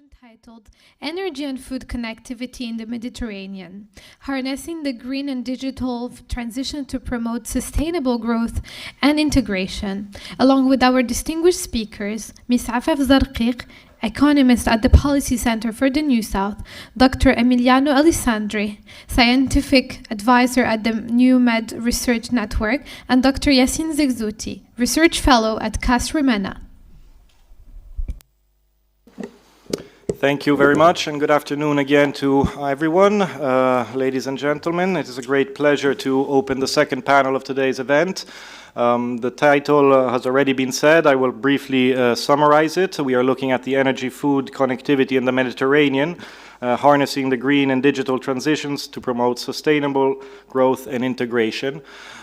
titled Energy and Food Connectivity in the Mediterranean, Harnessing the Green and Digital Transition to Promote Sustainable Growth and Integration, along with our distinguished speakers, Ms. Afaf Zarkik, Economist at the Policy Center for the New South, Dr. Emiliano Alessandri, Scientific Advisor at the New Med Research Network, and Dr. Yassine Zegzouti, Research Fellow at KAS-REMENA. Thank you very much, and good afternoon again to everyone. Ladies and gentlemen, it is a great pleasure to open the second panel of today's event. The title has already been said. I will briefly summarize it. We are looking at the energy food connectivity in the Mediterranean, harnessing the green and digital transitions to promote sustainable growth and integration.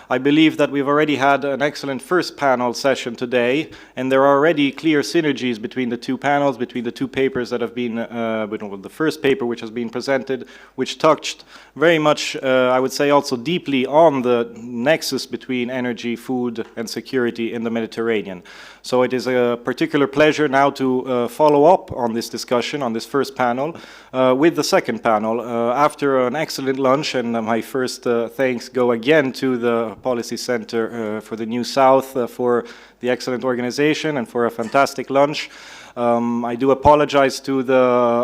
I believe that we've already had an excellent first panel session today, and there are already clear synergies between the two panels, between the two papers that have been, the first paper which has been presented, which touched very much, I would say also deeply on the nexus between energy, food, and security in the Mediterranean. So it is a particular pleasure now to follow up on this discussion, on this first panel, with the second panel. After an excellent lunch, and my first thanks go again to the Policy Center for the New South for the excellent organization and for a fantastic lunch. I do apologize to the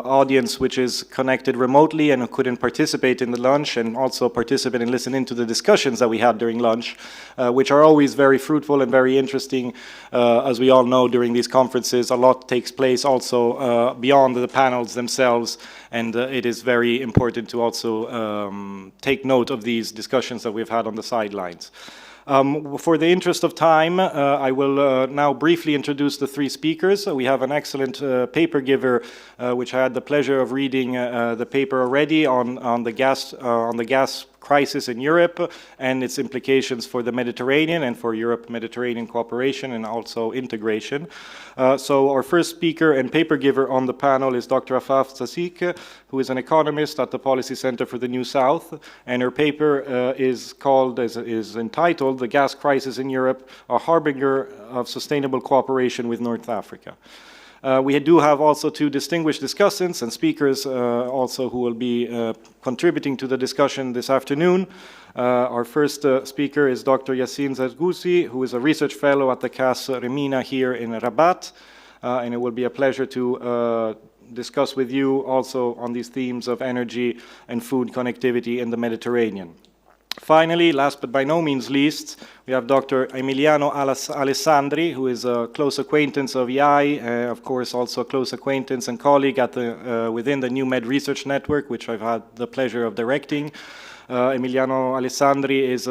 audience which is connected remotely and who couldn't participate in the lunch, and also participate and listen into the discussions that we had during lunch, which are always very fruitful and very interesting. As we all know, during these conferences, a lot takes place also beyond the panels themselves, and it is very important to also take note of these discussions that we've had on the sidelines. For the interest of time, I will now briefly introduce the three speakers. We have an excellent paper giver, which I had the pleasure of reading the paper already on the gas crisis in Europe and its implications for the Mediterranean and for Europe-Mediterranean cooperation and also integration. So our first speaker and paper giver on the panel is Dr. Afaf Zarkik, who is an economist at the Policy Center for the New South, and her paper is entitled "The Gas Crisis in Europe, a Harbinger of Sustainable Cooperation with North Africa." We do have also two distinguished discussants and speakers also who will be contributing to the discussion this afternoon. Our first speaker is Dr. Yassine Zegzouti, who is a research fellow at the KAS-REMENA here in Rabat, and it will be a pleasure to discuss with you also on these themes of energy and food connectivity in the Mediterranean. Finally, last but by no means least, we have Dr. Emiliano Alessandri, who is a close acquaintance of YAI, of course also a close acquaintance and colleague at within the New Med Research Network, which I've had the pleasure of directing. Emiliano Alessandri is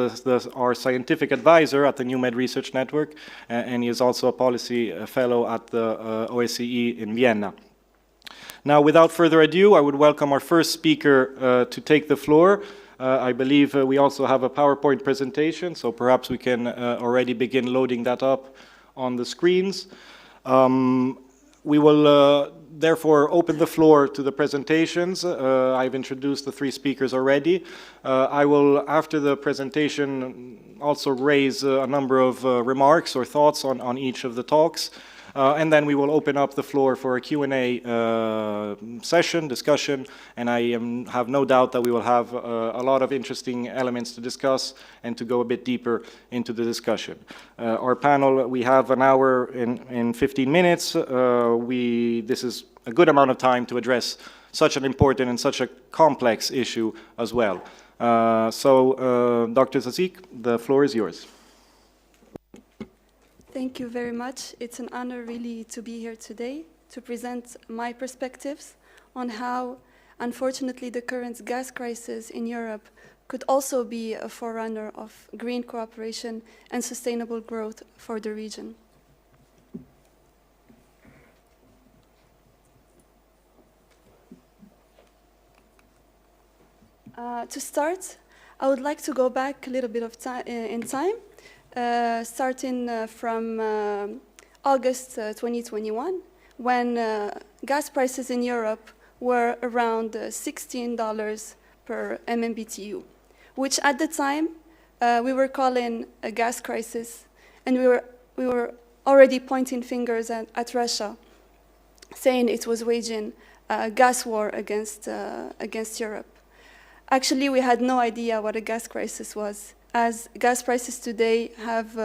our scientific advisor at the New Med Research Network, and he is also a policy fellow at the OSCE in Vienna. Now, without further ado, I would welcome our first speaker to take the floor. I believe we also have a PowerPoint presentation, so perhaps we can already begin loading that up on the screens. We will therefore open the floor to the presentations. I've introduced the three speakers already. I will, after the presentation, also raise a number of remarks or thoughts on each of the talks. And then we will open up the floor for a Q&A session, discussion, and I have no doubt that we will have a lot of interesting elements to discuss and to go a bit deeper into the discussion. Our panel, we have an hour in 15 minutes. This is a good amount of time to address such an important and such a complex issue as well. Dr. Zarkik, the floor is yours. Thank you very much. It's an honor really to be here today to present my perspectives on how, unfortunately, the current gas crisis in Europe could also be a forerunner of green cooperation and sustainable growth for the region. To start, I would like to go back a little bit of in time. Starting from August 2021, when gas prices in Europe were around $16 per MMBTU, which at the time we were calling a gas crisis, and we were already pointing fingers at Russia, saying it was waging gas war against Europe. Actually, we had no idea what a gas crisis was, as gas prices today have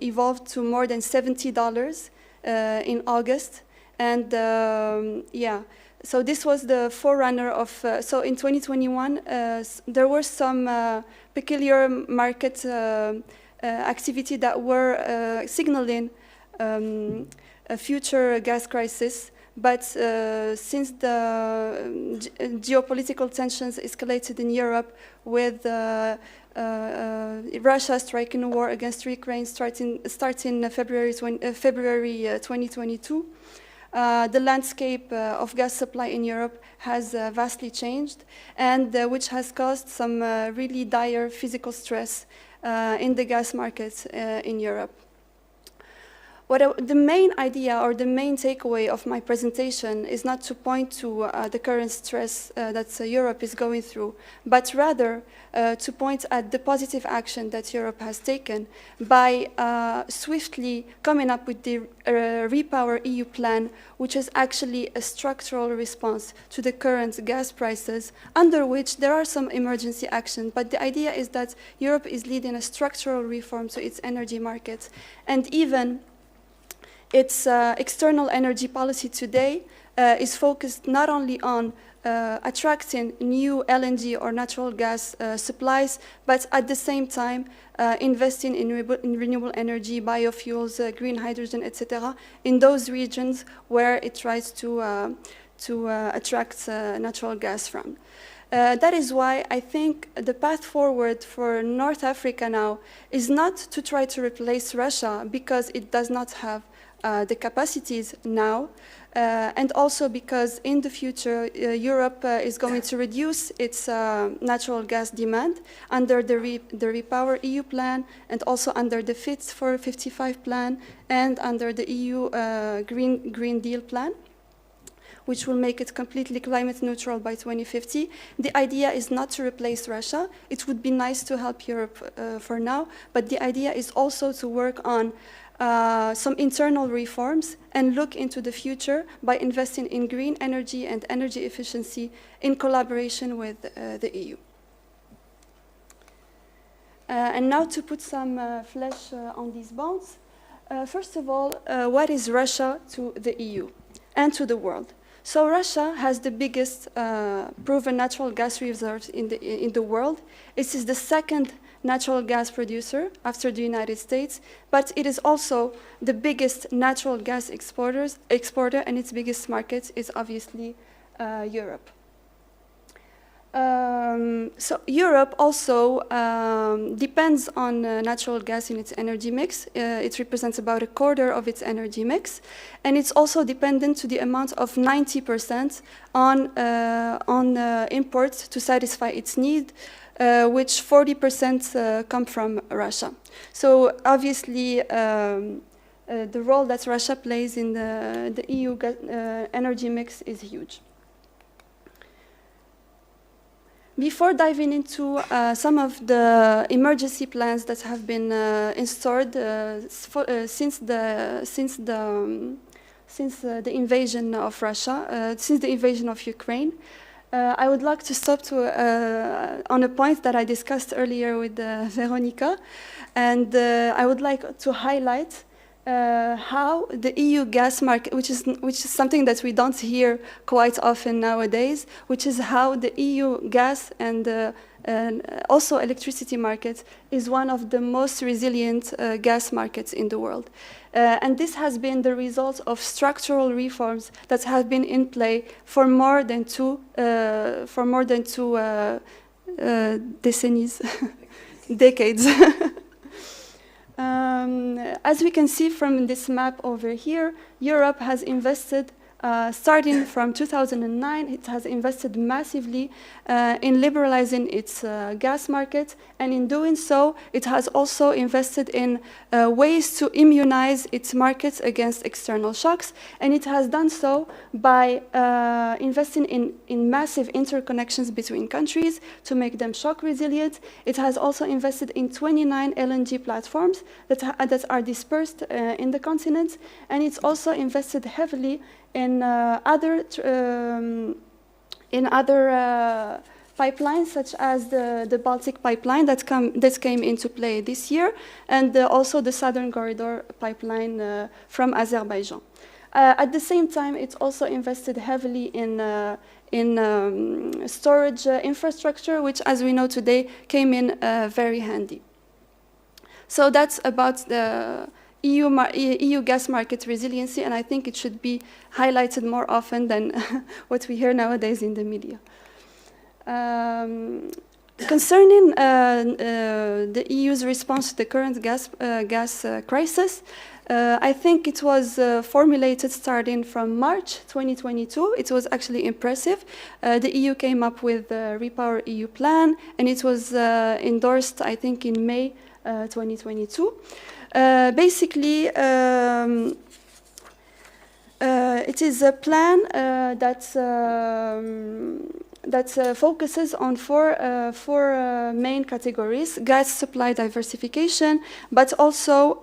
evolved to more than $70 in August, and yeah. So this was the forerunner of. So in 2021, there were some peculiar market activity that were signaling a future gas crisis. But since the geopolitical tensions escalated in Europe, with Russia striking a war against Ukraine starting February 2022, the landscape of gas supply in Europe has vastly changed, and which has caused some really dire physical stress in the gas markets in Europe. The main idea or the main takeaway of my presentation is not to point to the current stress that Europe is going through, but rather to point at the positive action that Europe has taken by swiftly coming up with the Repower EU plan, which is actually a structural response to the current gas prices, under which there are some emergency actions. But the idea is that Europe is leading a structural reform to its energy market, and even its external energy policy today is focused not only on attracting new LNG or natural gas supplies, but at the same time investing in renewable energy, biofuels, green hydrogen, etc., in those regions where it tries to attract natural gas from. That is why I think the path forward for North Africa now is not to try to replace Russia, because it does not have the capacities now, and also because in the future Europe is going to reduce its natural gas demand under the Repower EU plan, and also under the Fit for 55 plan, and under the EU Green Deal plan, which will make it completely climate neutral by 2050. The idea is not to replace Russia. It would be nice to help Europe for now, but the idea is also to work on some internal reforms and look into the future by investing in green energy and energy efficiency in collaboration with the EU. And now to put some flesh on these bones. First of all, what is Russia to the EU and to the world? So Russia has the biggest proven natural gas reserves in the world. It is the second natural gas producer after the United States, but it is also the biggest natural gas exporter, and its biggest market is obviously Europe. So Europe also depends on natural gas in its energy mix. It represents about a quarter of its energy mix, and it's also dependent to the amount of 90% on imports to satisfy its need, which 40% come from Russia. So obviously the role that Russia plays in the EU energy mix is huge. Before diving into some of the emergency plans that have been installed since the invasion of Russia, since the invasion of Ukraine, I would like to stop on a point that I discussed earlier with Veronica, and I would like to highlight how the EU gas market, which is something that we don't hear quite often nowadays, which is how the EU gas and also electricity market is one of the most resilient gas markets in the world. And this has been the result of structural reforms that have been in play for more than two decades. As we can see from this map over here, Europe has invested, starting from 2009, it has invested massively in liberalizing its gas market, and in doing so, it has also invested in ways to immunize its markets against external shocks, and it has done so by investing in massive interconnections between countries to make them shock resilient. It has also invested in 29 LNG platforms that are dispersed in the continent, and it's also invested heavily in other pipelines, such as the Baltic pipeline that came into play this year, and also the Southern Corridor pipeline from Azerbaijan. At the same time, it's also invested heavily in storage infrastructure, which, as we know today, came in very handy. So that's about the EU gas market resiliency, and I think it should be highlighted more often than what we hear nowadays in the media. Concerning the EU's response to the current gas crisis, I think it was formulated starting from March 2022. It was actually impressive. The EU came up with the Repower EU plan, and it was endorsed, I think, in May 2022. Basically, it is a plan that focuses on four main categories: gas supply diversification, but also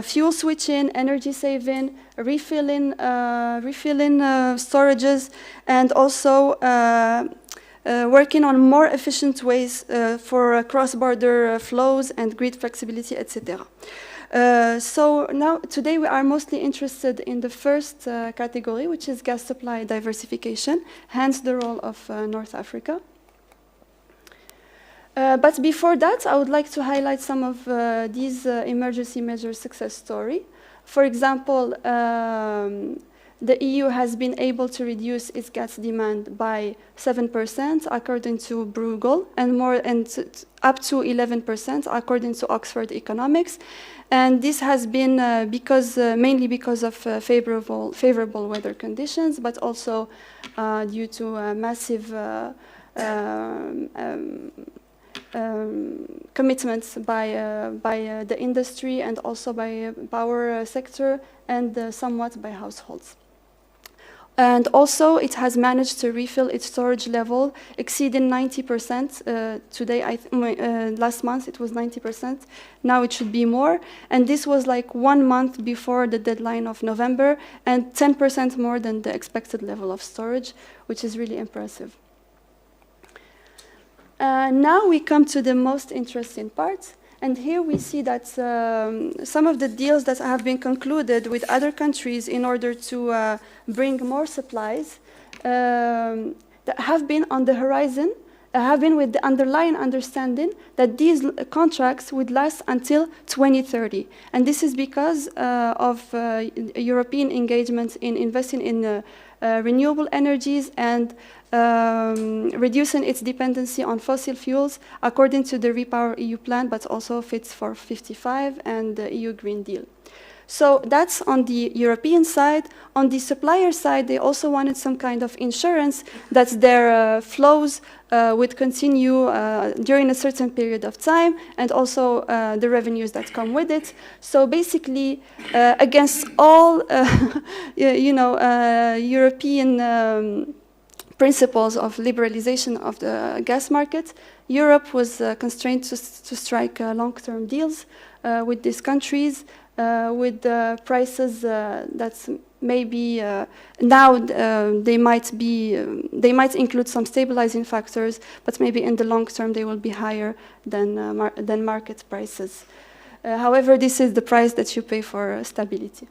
fuel switching, energy saving, refilling storages, and also working on more efficient ways for cross-border flows and grid flexibility, etc. So now, today we are mostly interested in the first category, which is gas supply diversification, hence the role of North Africa. But before that, I would like to highlight some of these emergency measures success story. For example, the EU has been able to reduce its gas demand by 7% according to Bruegel, and up to 11% according to Oxford Economics. And this has been mainly because of favorable weather conditions, but also due to massive commitments by the industry, and also by power sector, and somewhat by households. And also, it has managed to refill its storage level, exceeding 90%. Today, last month, it was 90%. Now it should be more. And this was like 1 month before the deadline of November, and 10% more than the expected level of storage, which is really impressive. Now we come to the most interesting part. And here we see that some of the deals that have been concluded with other countries in order to bring more supplies that have been on the horizon, have been with the underlying understanding that these contracts would last until 2030. And this is because of European engagement in investing in renewable energies and reducing its dependency on fossil fuels according to the Repower EU plan, but also Fit for 55 and the EU Green Deal. So that's on the European side. On the supplier side, they also wanted some kind of insurance that their flows would continue during a certain period of time, and also the revenues that come with it. So basically, against all European principles of liberalization of the gas market, Europe was constrained to strike long-term deals with these countries, with prices that's maybe now they might include some stabilizing factors, but maybe in the long term they will be higher than market prices. However, this is the price that you pay for stability.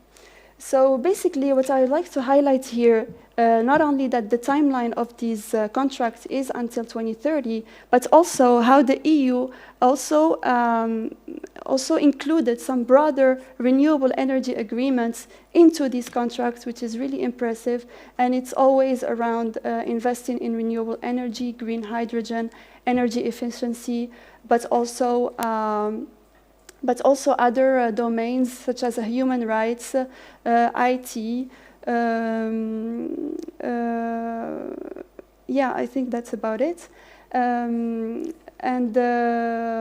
So basically, what I would like to highlight here, not only that the timeline of these contracts is until 2030, but also how the EU also included some broader renewable energy agreements into these contracts, which is really impressive. And it's always around investing in renewable energy, green hydrogen, energy efficiency, but also other domains such as human rights, IT. Yeah, I think that's about it.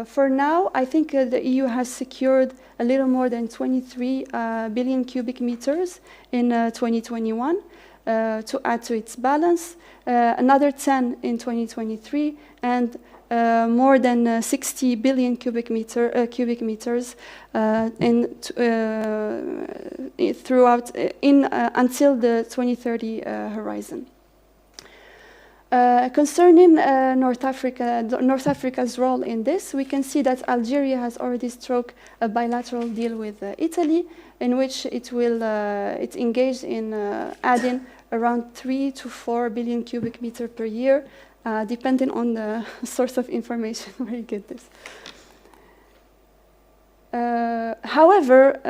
For now, I think the EU has secured a little more than 23 billion cubic meters in 2021 to add to its balance, another 10 in 2023, and more than 60 billion cubic meters until the 2030 horizon. Concerning North Africa's role in this, we can see that Algeria has already struck a bilateral deal with Italy, in which it's engaged in adding around 3 to 4 billion cubic meters per year, depending on the source of information where you get this. However,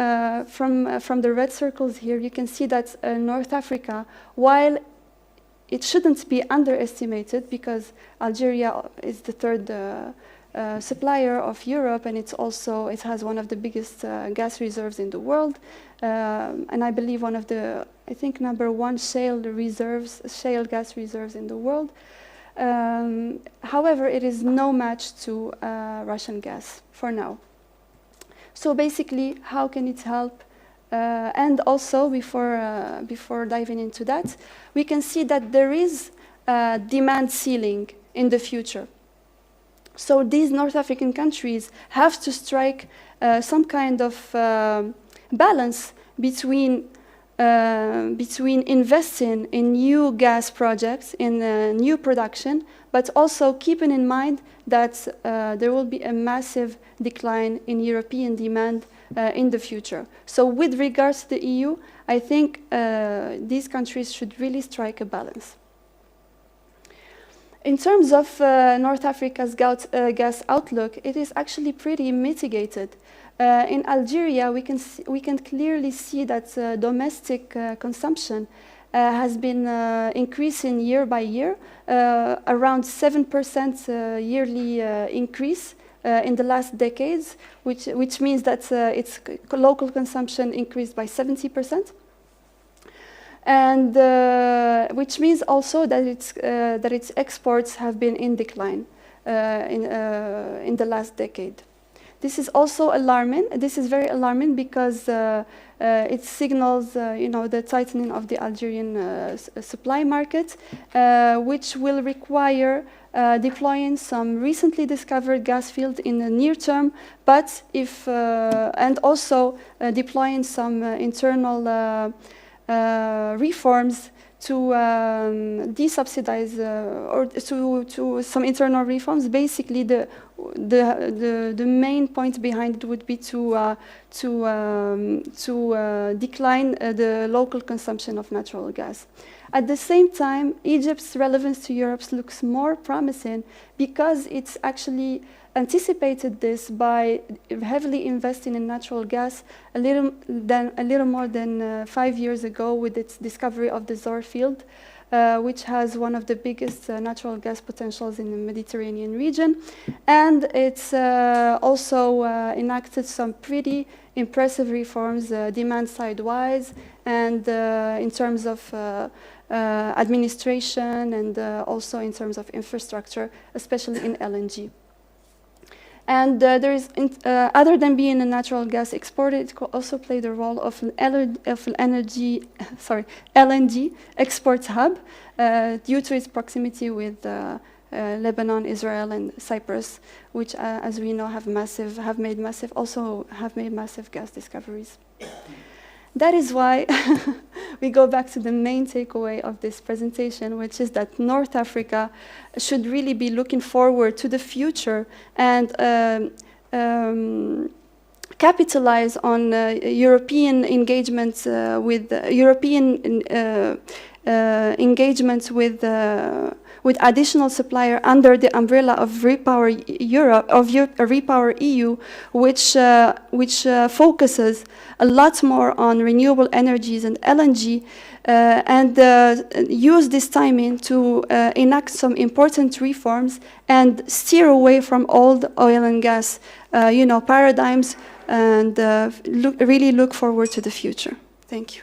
from the red circles here, you can see that North Africa, while it shouldn't be underestimated, because Algeria is the third supplier of Europe, and it has one of the biggest gas reserves in the world, and I believe one of the, I think, #1 shale gas reserves in the world. However, it is no match to Russian gas for now. So basically, how can it help? And also, before diving into that, we can see that there is a demand ceiling in the future. So these North African countries have to strike some kind of balance between investing in new gas projects, in new production, but also keeping in mind that there will be a massive decline in European demand in the future. So with regards to the EU, I think these countries should really strike a balance. In terms of North Africa's gas outlook, it is actually pretty mitigated. In Algeria, we can clearly see that domestic consumption has been increasing year by year, around 7% yearly increase in the last decades, which means that its local consumption increased by 70%. And which means also that its exports have been in decline in the last decade. This is also alarming. This is very alarming because it signals, the tightening of the Algerian supply market, which will require deploying some recently discovered gas fields in the near term, but and also deploying some internal reforms to desubsidize or to some internal reforms. Basically, the main point behind it would be to decline the local consumption of natural gas. At the same time, Egypt's relevance to Europe looks more promising because it's actually anticipated this by heavily investing in natural gas a little more than 5 years ago with its discovery of the Zohr field, which has one of the biggest natural gas potentials in the Mediterranean region. And it's also enacted some pretty impressive reforms, demand side-wise, and in terms of administration, and also in terms of infrastructure, especially in LNG. And there is, other than being a natural gas exporter, it could also play the role of an LNG exports hub due to its proximity with Lebanon, Israel, and Cyprus, which, as we know, have made massive gas discoveries. That is why we go back to the main takeaway of this presentation, which is that North Africa should really be looking forward to the future and capitalize on European engagements with with additional supplier under the umbrella of Repower Europe, of Repower EU, which focuses a lot more on renewable energies and LNG, and use this timing to enact some important reforms and steer away from old oil and gas, paradigms, and really look forward to the future. Thank you.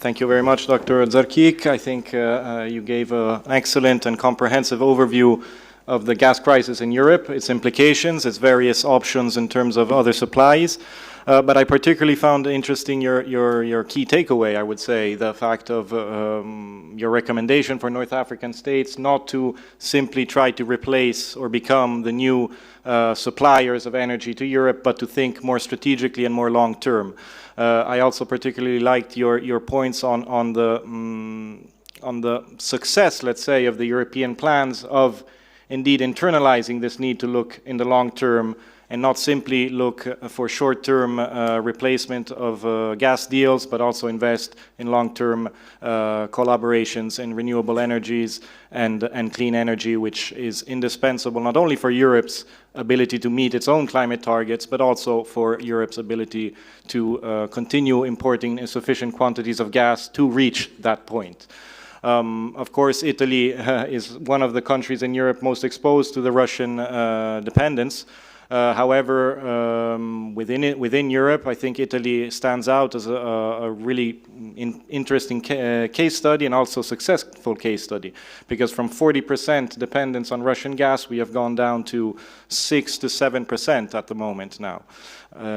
Thank you very much, Dr. Zarkik. I think you gave an excellent and comprehensive overview of the gas crisis in Europe, its implications, its various options in terms of other supplies. But I particularly found interesting your key takeaway, I would say, the fact of your recommendation for North African states not to simply try to replace or become the new suppliers of energy to Europe, but to think more strategically and more long term. I also particularly liked your points on the success, let's say, of the European plans of indeed internalizing this need to look in the long term and not simply look for short-term replacement of gas deals, but also invest in long-term collaborations in renewable energies and clean energy, which is indispensable not only for Europe's ability to meet its own climate targets, but also for Europe's ability to continue importing sufficient quantities of gas to reach that point. Of course, Italy is one of the countries in Europe most exposed to the Russian dependence. However, within Europe, I think Italy stands out as a really interesting case study and also successful case study, because from 40% dependence on Russian gas, we have gone down to 6 to 7% at the moment now,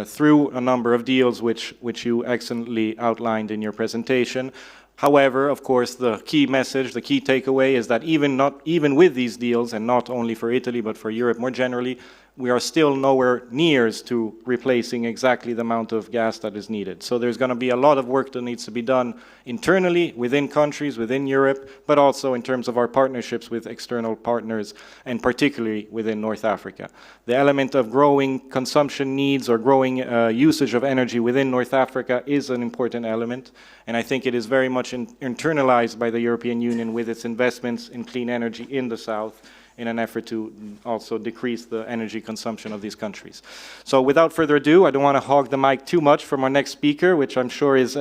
through a number of deals which you excellently outlined in your presentation. However, of course, the key message, the key takeaway is that even with these deals, and not only for Italy, but for Europe more generally, we are still nowhere near to replacing exactly the amount of gas that is needed. So there's going to be a lot of work that needs to be done internally, within countries, within Europe, but also in terms of our partnerships with external partners, and particularly within North Africa. The element of growing consumption needs or growing usage of energy within North Africa is an important element, and I think it is very much internalized by the European Union with its investments in clean energy in the south, in an effort to also decrease the energy consumption of these countries. So without further ado, I don't want to hog the mic too much from our next speaker, which I'm sure is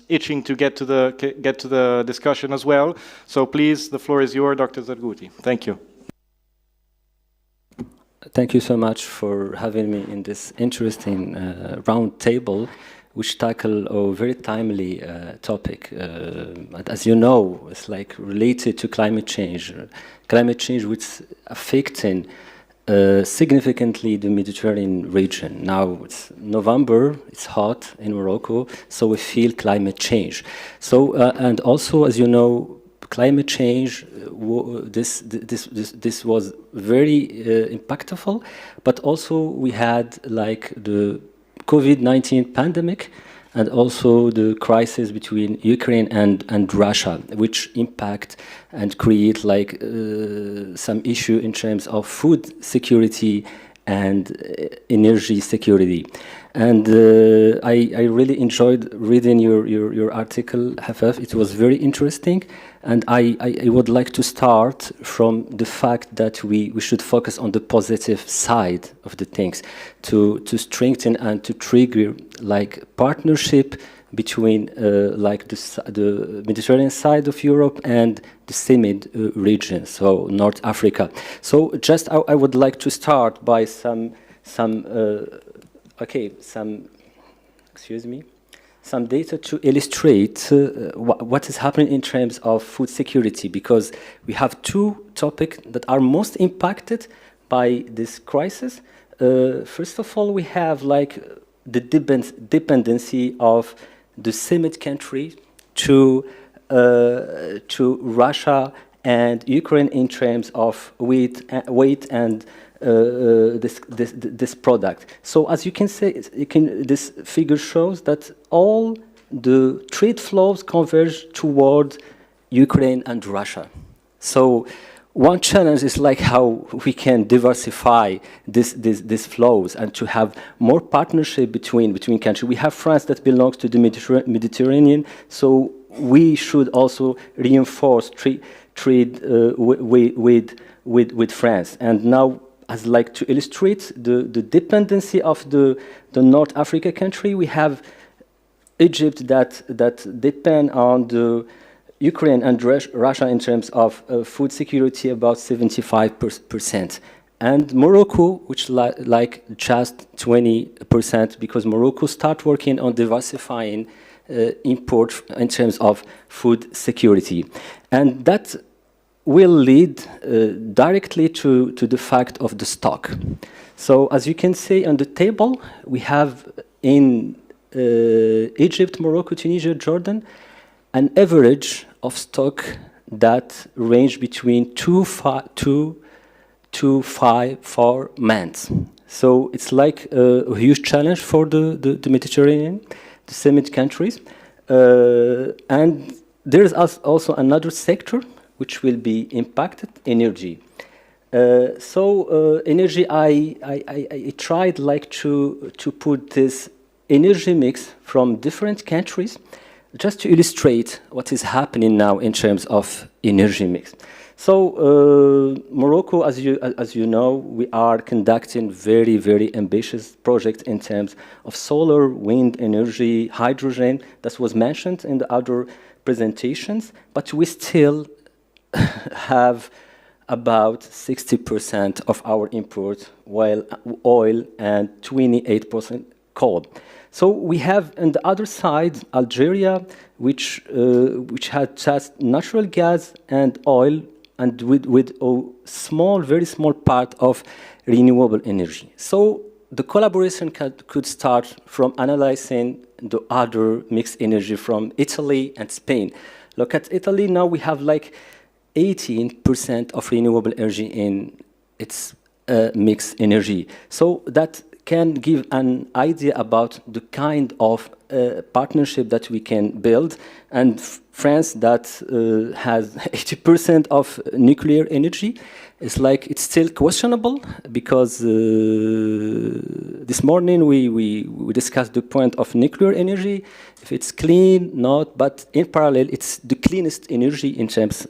itching to get to the discussion as well. So please, the floor is yours, Dr. Zarkik. Thank you. Thank you so much for having me in this interesting round table, which tackle a very timely topic. As you know, it's like related to climate change which is affecting significantly the Mediterranean region. Now it's November, it's hot in Morocco, so we feel climate change. So and also, as you know, climate change, this was very impactful, but also we had like the COVID-19 pandemic and also the crisis between Ukraine and Russia, which impact and create like some issue in terms of food security and energy security. And I really enjoyed reading your article, Afaf. It was very interesting. And I would like to start from the fact that we should focus on the positive side of the things, to strengthen and to trigger like partnership between like the Mediterranean side of Europe and the CIMID region, so North Africa. So just I would like to start by some data to illustrate what is happening in terms of food security, because we have two topics that are most impacted by this crisis. First of all, we have like the dependency of the CIMID country to Russia and Ukraine in terms of weight and this product. So as you can see, this figure shows that all the trade flows converge toward Ukraine and Russia. So one challenge is like how we can diversify these flows and to have more partnership between countries. We have France that belongs to the Mediterranean, so we should also reinforce trade with France. And now, as like to illustrate the dependency of the North Africa country, we have Egypt that depend on the Ukraine and Russia in terms of food security about 75%, and Morocco, which like just 20%, because Morocco start working on diversifying import in terms of food security, and that will lead directly to the fact of the stock. So as you can see on the table, we have in Egypt, Morocco, Tunisia, Jordan, an average of stock that range between 2 to 4 months. So it's like a huge challenge for the Mediterranean, the summit countries. And there is also another sector which will be impacted, energy. Energy, I tried like to put this energy mix from different countries just to illustrate what is happening now in terms of energy mix. So Morocco, as you know, we are conducting very, very ambitious projects in terms of solar, wind energy, hydrogen. That was mentioned in the other presentations, but we still have about 60% of our import, while oil and 28% coal. So we have on the other side Algeria, which had just natural gas and oil, and with a small, very small part of renewable energy. So the collaboration could start from analyzing the other mixed energy from Italy and Spain. Look at Italy now, we have like 18% of renewable energy in its mixed energy. So that can give an idea about the kind of partnership that we can build. And France, that has 80% of nuclear energy, it's still questionable, because this morning we discussed the point of nuclear energy, if it's clean, not, but in parallel it's the cleanest energy in terms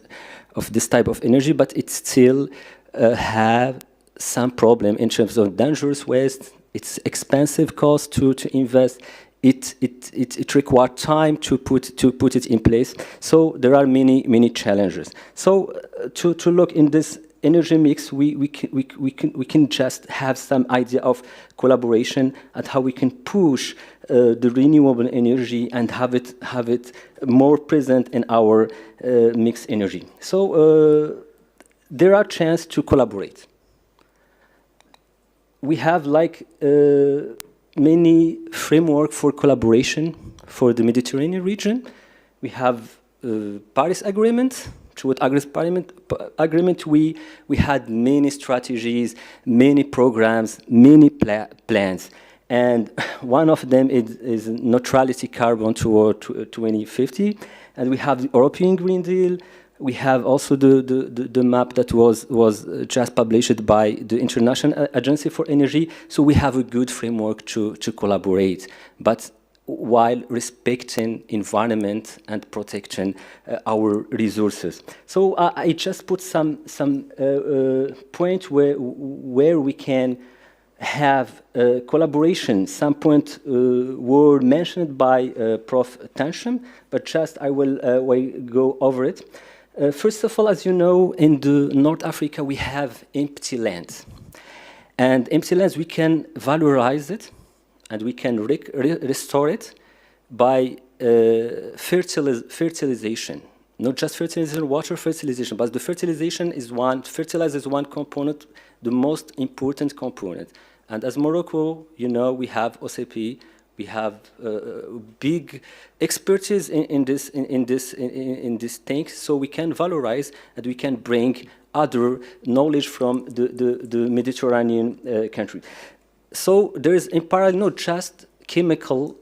of this type of energy, but it still have some problem in terms of dangerous waste. It's expensive cost to invest. It requires time to put it in place. So there are many challenges. So to look in this energy mix, we can just have some idea of collaboration and how we can push the renewable energy and have it more present in our mixed energy. So there are chances to collaborate. We have like many framework for collaboration for the Mediterranean region. We have Paris Agreement. Through Paris Agreement, we had many strategies, many programs, many plans. And one of them is neutrality carbon toward 2050. And we have the European Green Deal. We have also the map that was just published by the International Agency for Energy. So we have a good framework to collaborate, but while respecting environment and protecting our resources. So I just put some point where we can have collaboration. Some points were mentioned by Prof. Tansham, but just I will go over it. First of all, as you know, in the North Africa, we have empty lands. And empty lands, we can valorize it, and we can restore it by fertilization. Not just fertilization, water fertilization, but the fertilization is fertilizer is one component, the most important component. And as Morocco, you know, we have OCP, we have big expertise in this thing, so we can valorize and we can bring other knowledge from the Mediterranean country. So there is in parallel not just chemical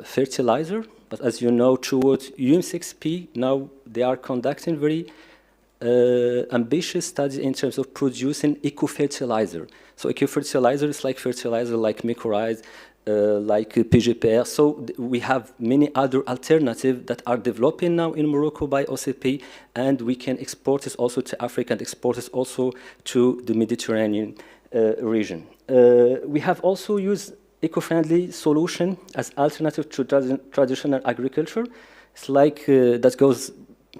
fertilizer, but as you know, towards UM6P now they are conducting very ambitious studies in terms of producing eco-fertilizer. So eco-fertilizer is like fertilizer, like mycorrhiza, like PGPR. So we have many other alternatives that are developing now in Morocco by OCP, and we can export this also to Africa and export this also to the Mediterranean region. We have also used eco-friendly solution as alternative to traditional agriculture. It's like that goes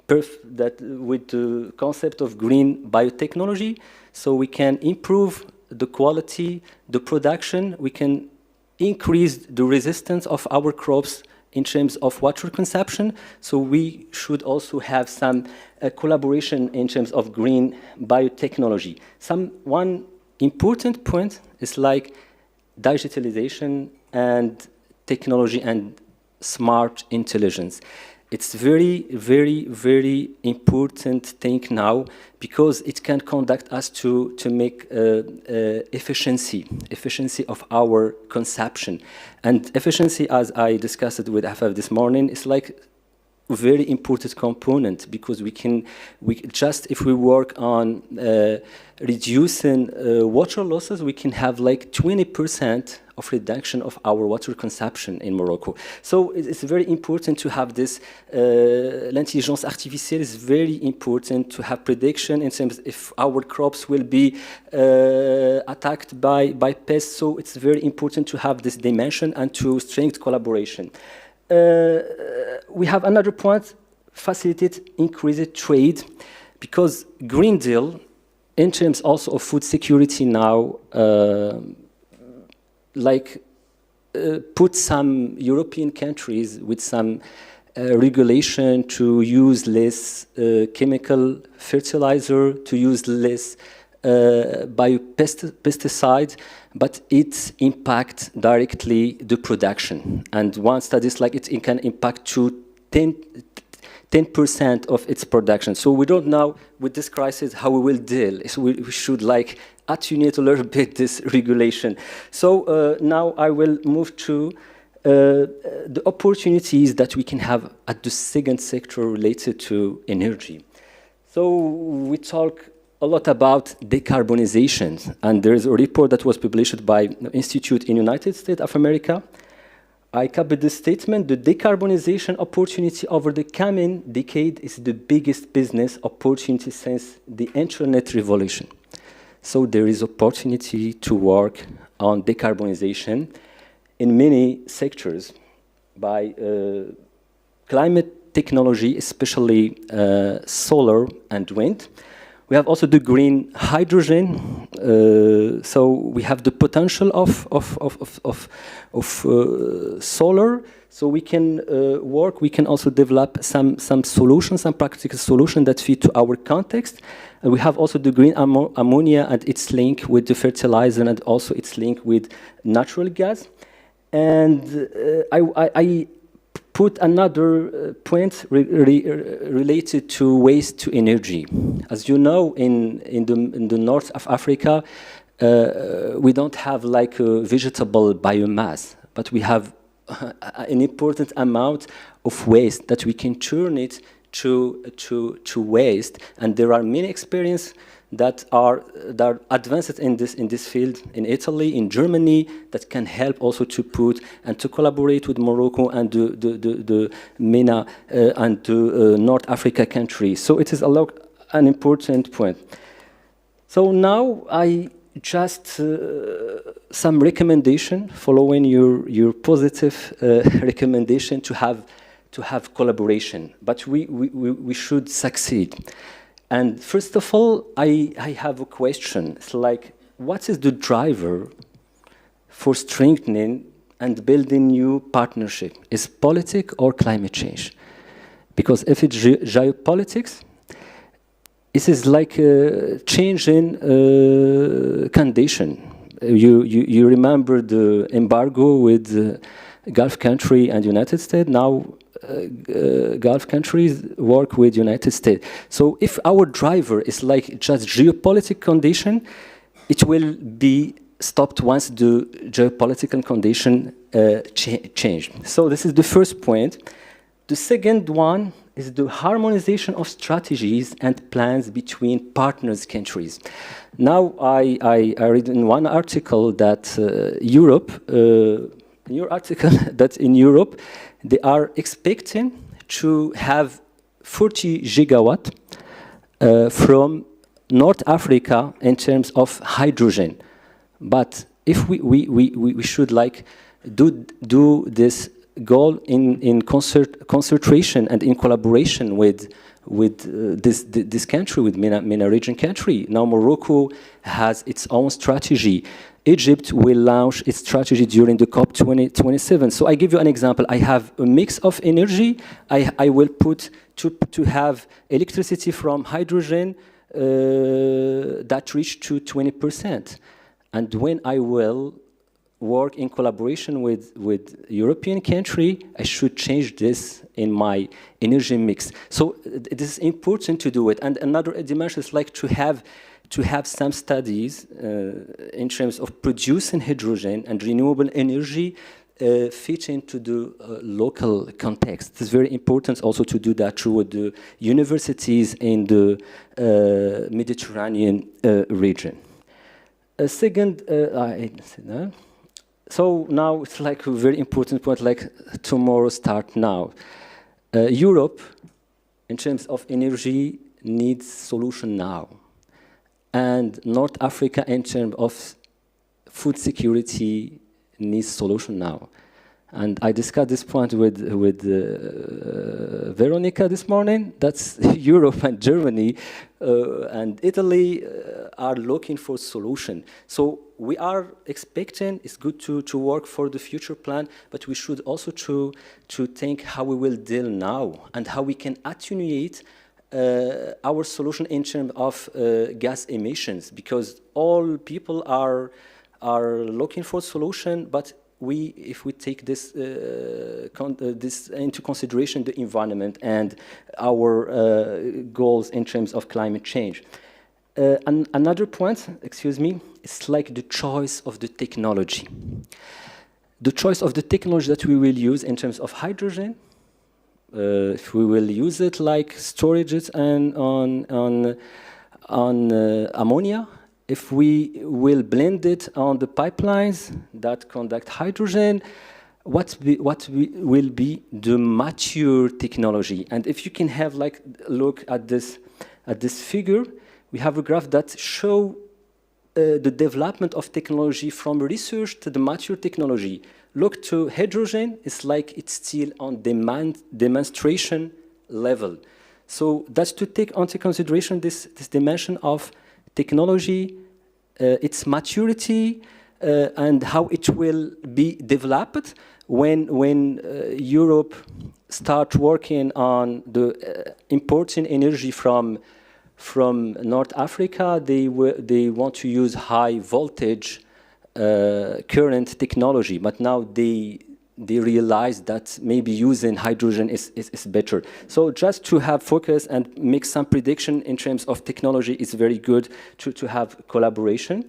with the concept of green biotechnology. So we can improve the quality, the production. We can increase the resistance of our crops in terms of water consumption, so we should also have some collaboration in terms of green biotechnology. One important point is like digitalization and technology and smart intelligence. It's very, very, very important thing now because it can conduct us to make efficiency of our consumption. And efficiency, as I discussed it with Afaf this morning, is like a very important component because if we work on reducing water losses, we can have like 20% of reduction of our water consumption in Morocco. So it's very important to have this, l'intelligence artificielle is very important to have prediction in terms if our crops will be attacked by pests. So it's very important to have this dimension and to strengthen collaboration. We have another point, facilitate increased trade, because Green Deal, in terms also of food security now, put some European countries with some regulation to use less chemical fertilizer, to use less biopesticides, but it impacts directly the production. And one study is like it can impact to 10% of its production. So we don't know with this crisis how we will deal. So we should like attenuate a little bit this regulation. So now I will move to the opportunities that we can have at the second sector related to energy. So we talk a lot about decarbonization, and there is a report that was published by the Institute in United States of America. I copied this statement: the decarbonization opportunity over the coming decade is the biggest business opportunity since the internet revolution. So there is opportunity to work on decarbonization in many sectors by climate technology, especially solar and wind. We have also the green hydrogen. So we have the potential of solar. So we can work. We can also develop some solutions, some practical solutions that fit to our context. And we have also the green ammonia and its link with the fertilizer and also its link with natural gas. And I put another point related to waste to energy. As you know, in the north of Africa, we don't have like a vegetable biomass, but we have an important amount of waste that we can turn it to waste. And there are many experiences that are advanced in this field in Italy, in Germany, that can help also to put and to collaborate with Morocco and the MENA and the North Africa countries. So it is an important point. So now I just some recommendation following your positive recommendation to have collaboration, but we should succeed. And first of all, I have a question. It's like, what is the driver for strengthening and building new partnership? Is politics or climate change? Because if it's geopolitics, it is like a change in condition. You remember the embargo with the Gulf country and United States. Now Gulf countries work with United States. So if our driver is like just geopolitical condition, it will be stopped once the geopolitical condition change. So this is the first point. The second one is the harmonization of strategies and plans between partners countries. Now I read in one article that in Europe they are expecting to have 40 gigawatt from North Africa in terms of hydrogen. But if we should like do this goal in concentration and in collaboration with this country, with MENA region country. Now Morocco has its own strategy. Egypt will launch its strategy during the COP 27. So I give you an example. I have a mix of energy. I will put to have electricity from hydrogen that reach to 20%. And when I will work in collaboration with European country, I should change this in my energy mix. So it is important to do it. And another dimension is like to have some studies in terms of producing hydrogen and renewable energy fit into the local context. It's very important also to do that through the universities in the Mediterranean region. Second, so now it's like a very important point, like tomorrow start now. Europe, in terms of energy, needs solution now. And North Africa, in terms of food security, needs solution now. And I discussed this point with Veronica this morning. That's Europe and Germany and Italy are looking for solution. So we are expecting, it's good to work for the future plan, but we should also to think how we will deal now and how we can attenuate our solution in terms of gas emissions, because all people are looking for solution, but if we take this this into consideration, the environment and our goals in terms of climate change. Another point, excuse me, is like the choice of the technology. The choice of the technology that we will use in terms of hydrogen, if we will use it like storages and on ammonia, if we will blend it on the pipelines that conduct hydrogen, what will be the mature technology? And if you can have like look at this figure, we have a graph that show the development of technology from research to the mature technology. Look to hydrogen, it's like it's still on demonstration level. So that's to take into consideration this dimension of technology, its maturity, and how it will be developed when Europe start working on the importing energy from North Africa. They want to use high voltage current technology, but now they realize that maybe using hydrogen is better. So just to have focus and make some prediction in terms of technology is very good to have collaboration.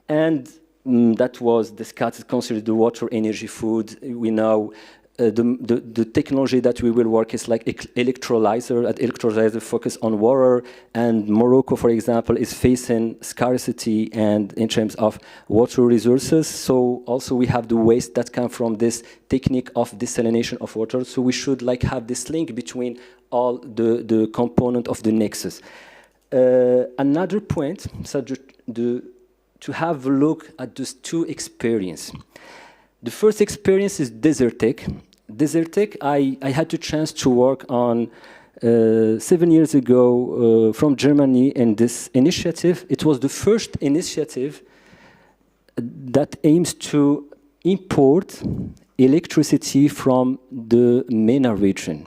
And that was discussed, considered the water, energy, food. We know the technology that we will work is like electrolyzer focus on water, and Morocco, for example, is facing scarcity and in terms of water resources. So also we have the waste that come from this technique of desalination of water. So we should like have this link between all the component of the nexus. Another point, so to have a look at those two experiences. The first experience is Zarkik. Zarkik, I had the chance to work on 7 years ago from Germany in this initiative. It was the first initiative that aims to import electricity from the MENA region.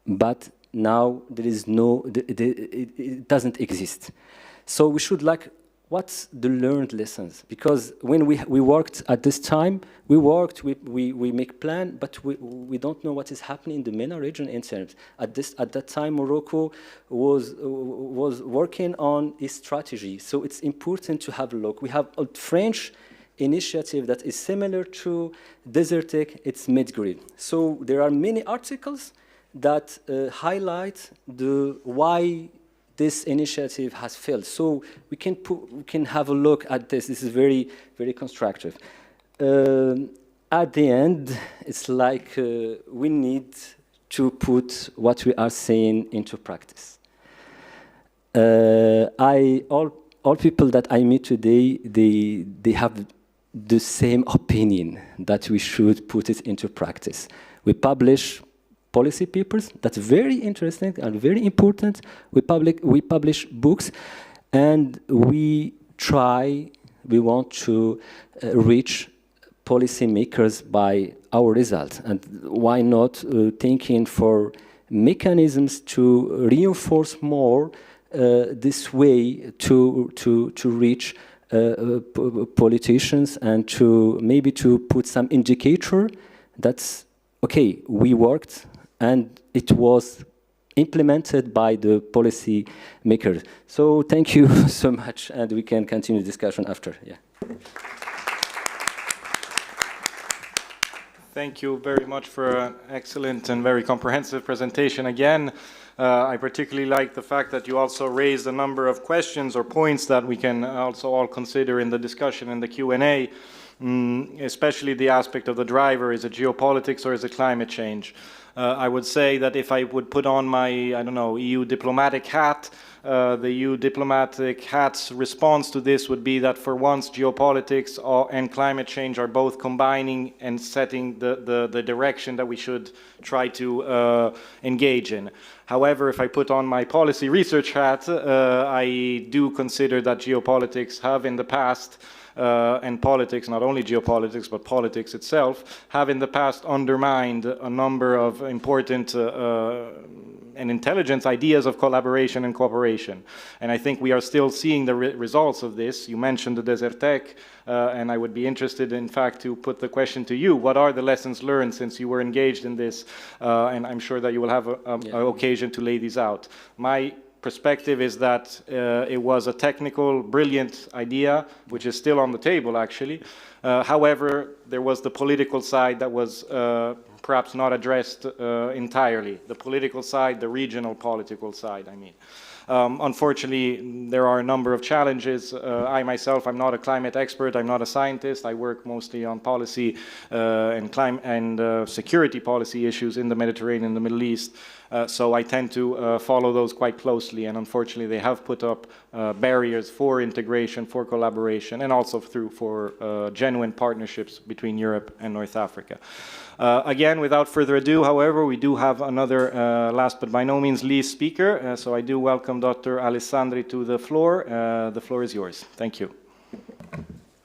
But now there is it doesn't exist. So we should like, what's the learned lessons? Because when we worked at this time, we make plan, but we don't know what is happening in the MENA region in terms. At that time, Morocco was working on its strategy. So it's important to have a look. We have a French initiative that is similar to Zarkik, it's Medgrid. So there are many articles that highlight why this initiative has failed. So we can have a look at this. This is very, very constructive. At the end, it's like we need to put what we are saying into practice. All people that I meet today, they have the same opinion that we should put it into practice. We publish policy papers. That's very interesting and very important. We publish books, and we want to reach policymakers by our results. And why not thinking for mechanisms to reinforce more this way to reach politicians, and to maybe to put some indicator that's okay, we worked and it was implemented by the policy makers. So thank you so much, and we can continue discussion after. Yeah. Thank you very much for an excellent and very comprehensive presentation again. I particularly like the fact that you also raised a number of questions or points that we can also all consider in the discussion in the Q&A, especially the aspect of the driver. Is it geopolitics or is it climate change? I would say that if I would put on my, I don't know, EU diplomatic hat, the EU diplomatic hat's response to this would be that for once geopolitics and climate change are both combining and setting the direction that we should try to engage in. However, if I put on my policy research hat, I do consider that geopolitics have in the past and politics, not only geopolitics, but politics itself, have in the past undermined a number of important and intelligent ideas of collaboration and cooperation. And I think we are still seeing the results of this. You mentioned the Desertec, and I would be interested, in fact, to put the question to you. What are the lessons learned since you were engaged in this? And I'm sure that you will have an occasion to lay these out. My perspective is that it was a technical, brilliant idea, which is still on the table, actually. However, there was the political side that was perhaps not addressed entirely. The political side, the regional political side, I mean. Unfortunately, there are a number of challenges. I myself, I'm not a climate expert, I'm not a scientist. I work mostly on policy and security policy issues in the Mediterranean and the Middle East. So I tend to follow those quite closely, and unfortunately they have put up barriers for integration, for collaboration, and also for genuine partnerships between Europe and North Africa. Again, without further ado, however, we do have another, last but by no means least speaker, so I do welcome Dr. Alessandri to the floor. The floor is yours. Thank you.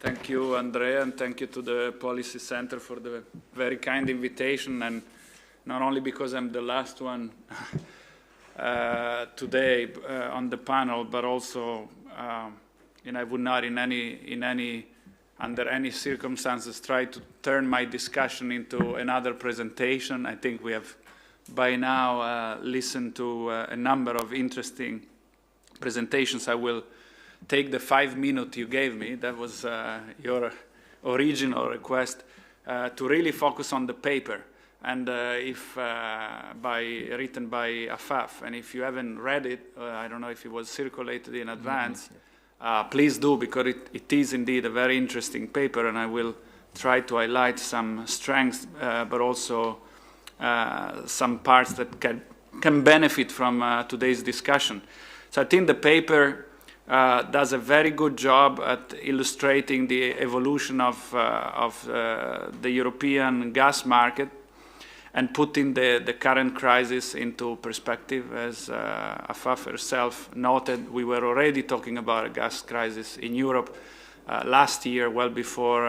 Thank you, Andrea, and thank you to the Policy Center for the very kind invitation, and not only because I'm the last one today on the panel, but also, I would not under any circumstances try to turn my discussion into another presentation. I think we have by now listened to a number of interesting presentations. I will take the 5 minutes you gave me, that was your original request, to really focus on the paper. And written by Afaf. And if you haven't read it, I don't know if it was circulated in advance, please do, because it is indeed a very interesting paper, and I will try to highlight some strengths, but also some parts that can benefit from today's discussion. So I think the paper does a very good job at illustrating the evolution of the European gas market, and putting the current crisis into perspective. As Afaf herself noted, we were already talking about a gas crisis in Europe last year, well before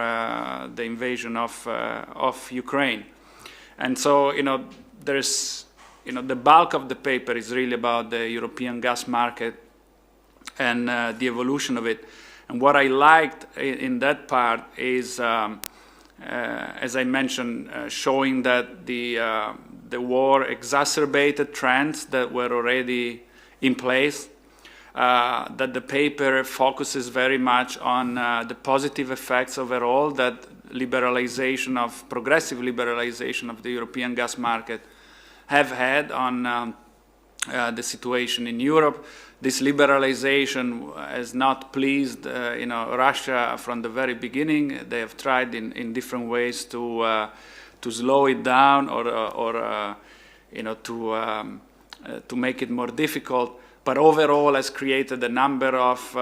the invasion of Ukraine. And so, there's, the bulk of the paper is really about the European gas market and the evolution of it. And what I liked in that part is, as I mentioned, showing that the war exacerbated trends that were already in place, that the paper focuses very much on the positive effects overall that progressive liberalization of the European gas market have had on the situation in Europe. This liberalization has not pleased Russia from the very beginning. They have tried in different ways to slow it down or to make it more difficult. But overall, has created a number of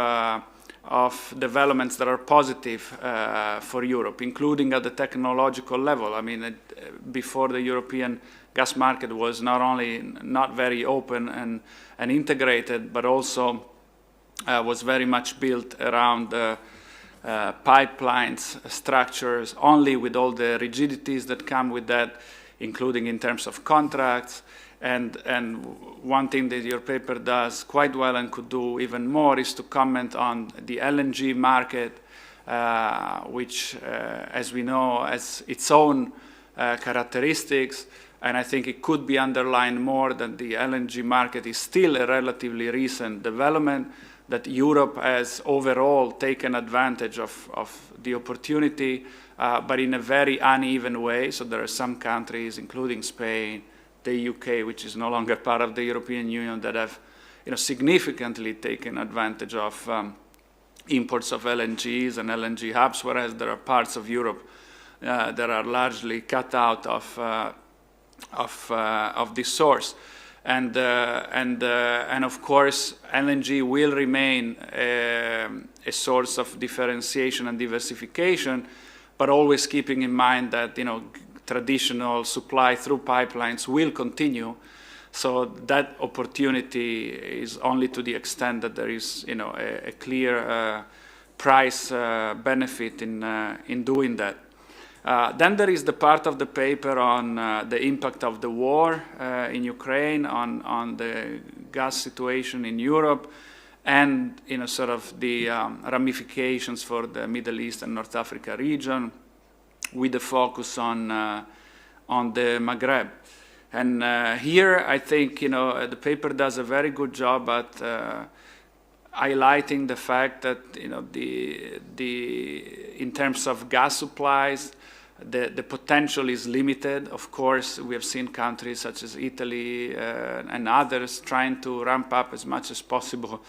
developments that are positive for Europe, including at the technological level. I mean, before the European gas market was not only not very open and integrated, but also was very much built around pipelines, structures, only with all the rigidities that come with that, including in terms of contracts. And one thing that your paper does quite well and could do even more is to comment on the LNG market, which, as we know, has its own characteristics. And I think it could be underlined more that the LNG market is still a relatively recent development, that Europe has overall taken advantage of the opportunity, but in a very uneven way. So there are some countries, including Spain, the UK, which is no longer part of the European Union, that have significantly taken advantage of imports of LNGs and LNG hubs, whereas there are parts of Europe that are largely cut out of this source. And of course, LNG will remain a source of differentiation and diversification, but always keeping in mind that traditional supply through pipelines will continue. So that opportunity is only to the extent that there is a clear price benefit in doing that. Then there is the part of the paper on the impact of the war in Ukraine on the gas situation in Europe, and sort of the ramifications for the Middle East and North Africa region, with a focus on the Maghreb. And here I think the paper does a very good job at highlighting the fact that in terms of gas supplies, the potential is limited. Of course, we have seen countries such as Italy and others trying to ramp up as much as possible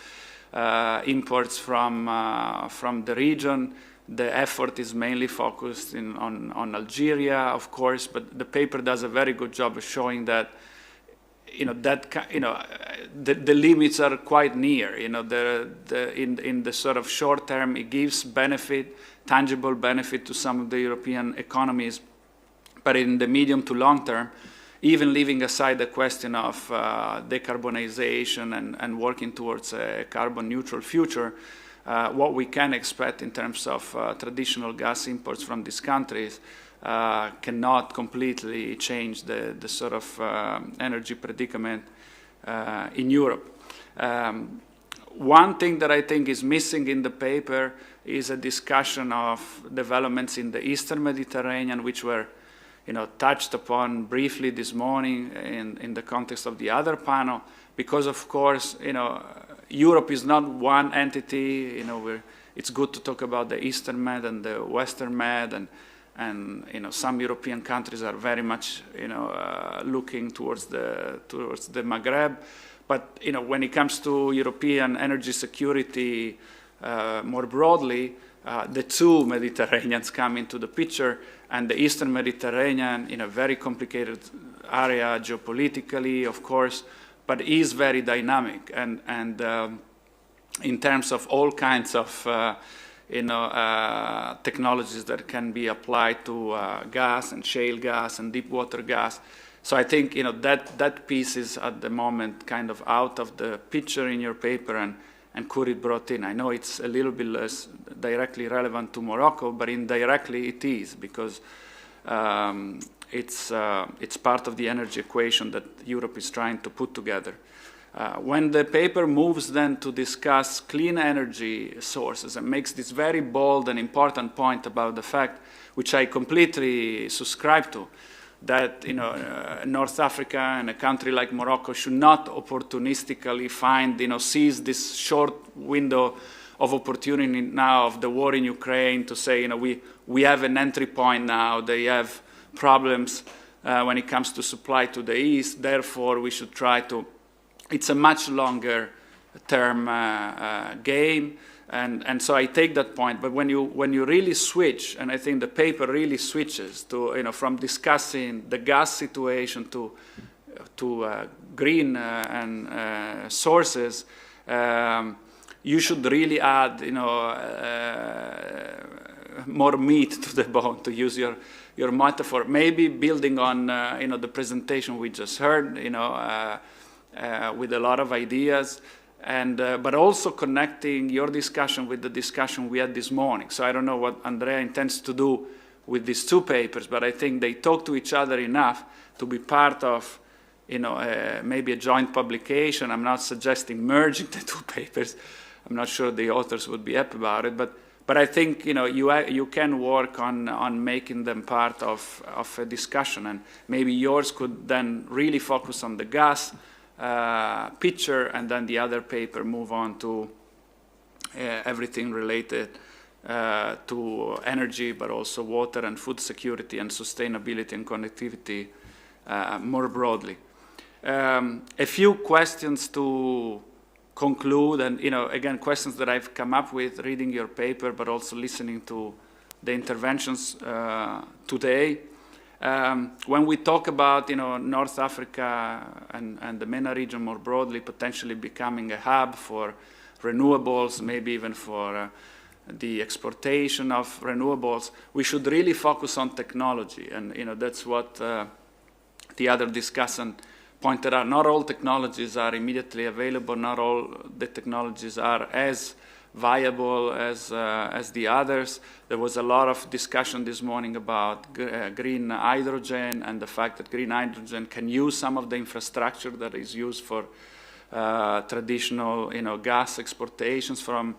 imports from the region. The effort is mainly focused on Algeria, of course, but the paper does a very good job of showing that the limits are quite near. In the sort of short term, it gives tangible benefit to some of the European economies, but in the medium to long term, even leaving aside the question of decarbonization and working towards a carbon neutral future, what we can expect in terms of traditional gas imports from these countries cannot completely change the sort of energy predicament in Europe. One thing that I think is missing in the paper is a discussion of developments in the Eastern Mediterranean, which were touched upon briefly this morning in the context of the other panel, because of course Europe is not one entity. It's good to talk about the Eastern Med and the Western Med, and some European countries are very much looking towards the Maghreb. But when it comes to European energy security more broadly, the two Mediterraneans come into the picture, and the Eastern Mediterranean, in a very complicated area geopolitically, of course, but is very dynamic, and in terms of all kinds of technologies that can be applied to gas and shale gas and deep water gas. So I think that piece is at the moment kind of out of the picture in your paper, and could be brought in. I know it's a little bit less directly relevant to Morocco, but indirectly it is, because it's part of the energy equation that Europe is trying to put together. When the paper moves then to discuss clean energy sources and makes this very bold and important point about the fact, which I completely subscribe to, that North Africa and a country like Morocco should not opportunistically seize this short window of opportunity now of the war in Ukraine to say we have an entry point now. They have problems when it comes to supply to the east. Therefore, we should try to. It's a much longer term game. And so I take that point, but when you really switch, and I think the paper really switches to from discussing the gas situation to green sources, you should really add, more meat to the bone, to use your metaphor. Maybe building on, the presentation we just heard, with a lot of ideas, and but also connecting your discussion with the discussion we had this morning. So I don't know what Andrea intends to do with these two papers, but I think they talk to each other enough to be part of, maybe a joint publication. I'm not suggesting merging the two papers. I'm not sure the authors would be happy about it, but I think you can work on making them part of a discussion, and maybe yours could then really focus on the gas picture, and then the other paper move on to everything related to energy, but also water and food security and sustainability and connectivity more broadly. A few questions to conclude, and again, questions that I've come up with reading your paper, but also listening to the interventions today. When we talk about North Africa and the MENA region more broadly potentially becoming a hub for renewables, maybe even for the exportation of renewables, we should really focus on technology, and that's what the other discussant pointed out. Not all technologies are immediately available. Not all the technologies are as viable as the others. There was a lot of discussion this morning about green hydrogen, and the fact that green hydrogen can use some of the infrastructure that is used for traditional gas exportations from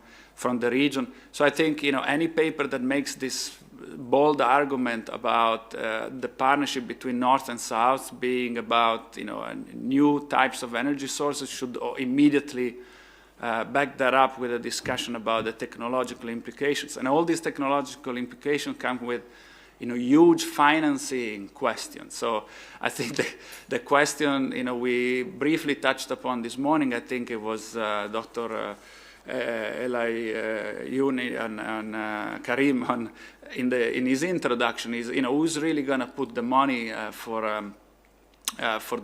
the region. So I think any paper that makes this bold argument about the partnership between North and South being about new types of energy sources should immediately back that up with a discussion about the technological implications. And all these technological implications come with huge financing questions. So I think the question we briefly touched upon this morning, I think it was Dr. Eli Yuni and Karim in his introduction is who's really going to put the money for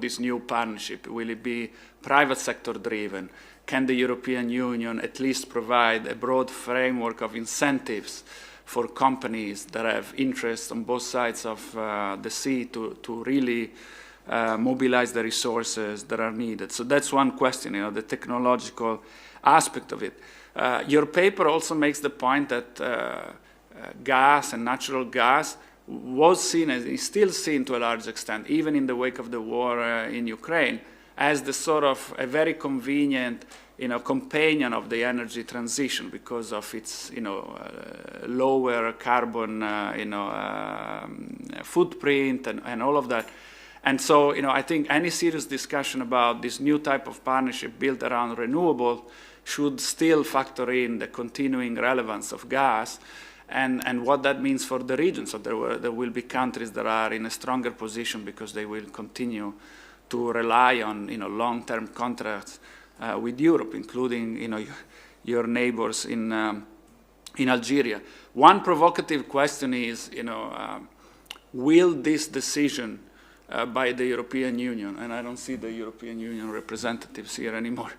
this new partnership? Will it be private sector driven? Can the European Union at least provide a broad framework of incentives for companies that have interest on both sides of the sea to really mobilize the resources that are needed? So that's one question, the technological aspect of it. Your paper also makes the point that gas and natural gas was seen, as is still seen to a large extent, even in the wake of the war in Ukraine, as the sort of a very convenient companion of the energy transition because of its lower carbon footprint and all of that. And so I think any serious discussion about this new type of partnership built around renewable should still factor in the continuing relevance of gas and what that means for the region. So there will be countries that are in a stronger position because they will continue to rely on long-term contracts with Europe, including your neighbors in Algeria. One provocative question is, will this decision by the European Union, and I don't see the European Union representatives here anymore,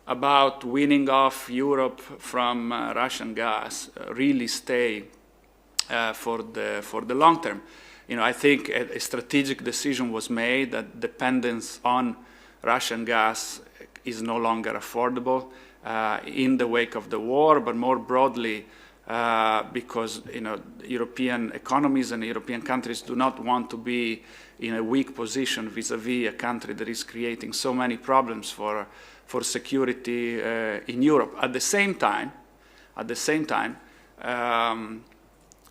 about winning off Europe from Russian gas really stay for the long term? I think a strategic decision was made that dependence on Russian gas is no longer affordable in the wake of the war, but more broadly because European economies and European countries do not want to be in a weak position vis-a-vis a country that is creating so many problems for security in Europe. At the same time,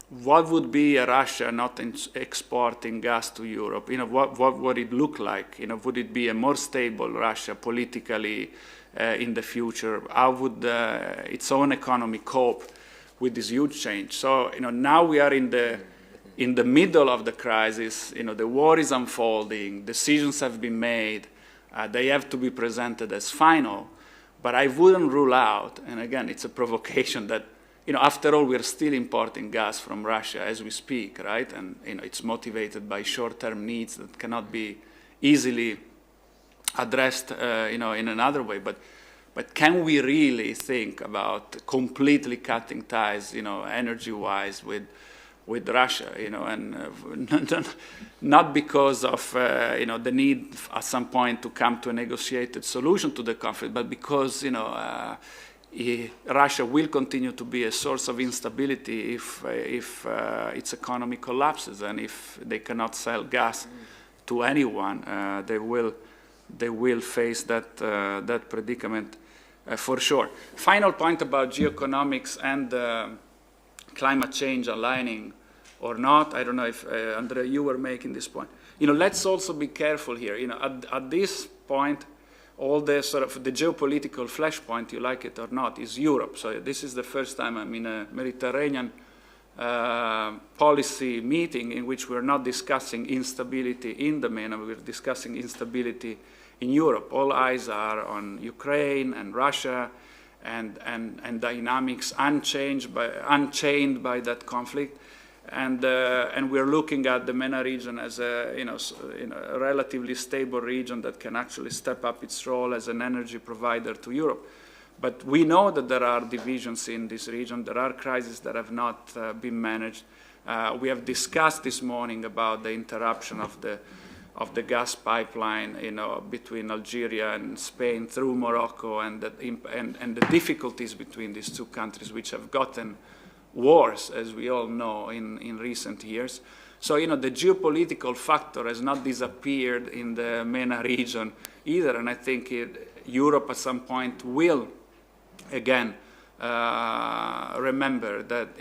what would be a Russia not exporting gas to Europe? What would it look like? Would it be a more stable Russia politically in the future? How would its own economy cope with this huge change? So now we are in the middle of the crisis. The war is unfolding. Decisions have been made. They have to be presented as final. But I wouldn't rule out, and again, it's a provocation that after all, we're still importing gas from Russia as we speak, right? And it's motivated by short-term needs that cannot be easily addressed, in another way. But can we really think about completely cutting ties, energy-wise with Russia, and not because of, the need at some point to come to a negotiated solution to the conflict, but because, Russia will continue to be a source of instability if its economy collapses, and if they cannot sell gas to anyone, they will face that predicament for sure. Final point about geoeconomics and climate change aligning or not. I don't know if Andrea, you were making this point. Let's also be careful here. At this point, all the sort of the geopolitical flashpoint, you like it or not, is Europe. So this is the first time I'm in a Mediterranean policy meeting in which we're not discussing instability in the MENA, we're discussing instability in Europe. All eyes are on Ukraine and Russia and dynamics unchained by that conflict. And we're looking at the MENA region as a relatively stable region that can actually step up its role as an energy provider to Europe. But we know that there are divisions in this region. There are crises that have not been managed. We have discussed this morning about the interruption of the gas pipeline, between Algeria and Spain through Morocco, and the difficulties between these two countries, which have gotten worse, as we all know, in recent years. So, the geopolitical factor has not disappeared in the MENA region either, and I think Europe at some point will, again, remember that,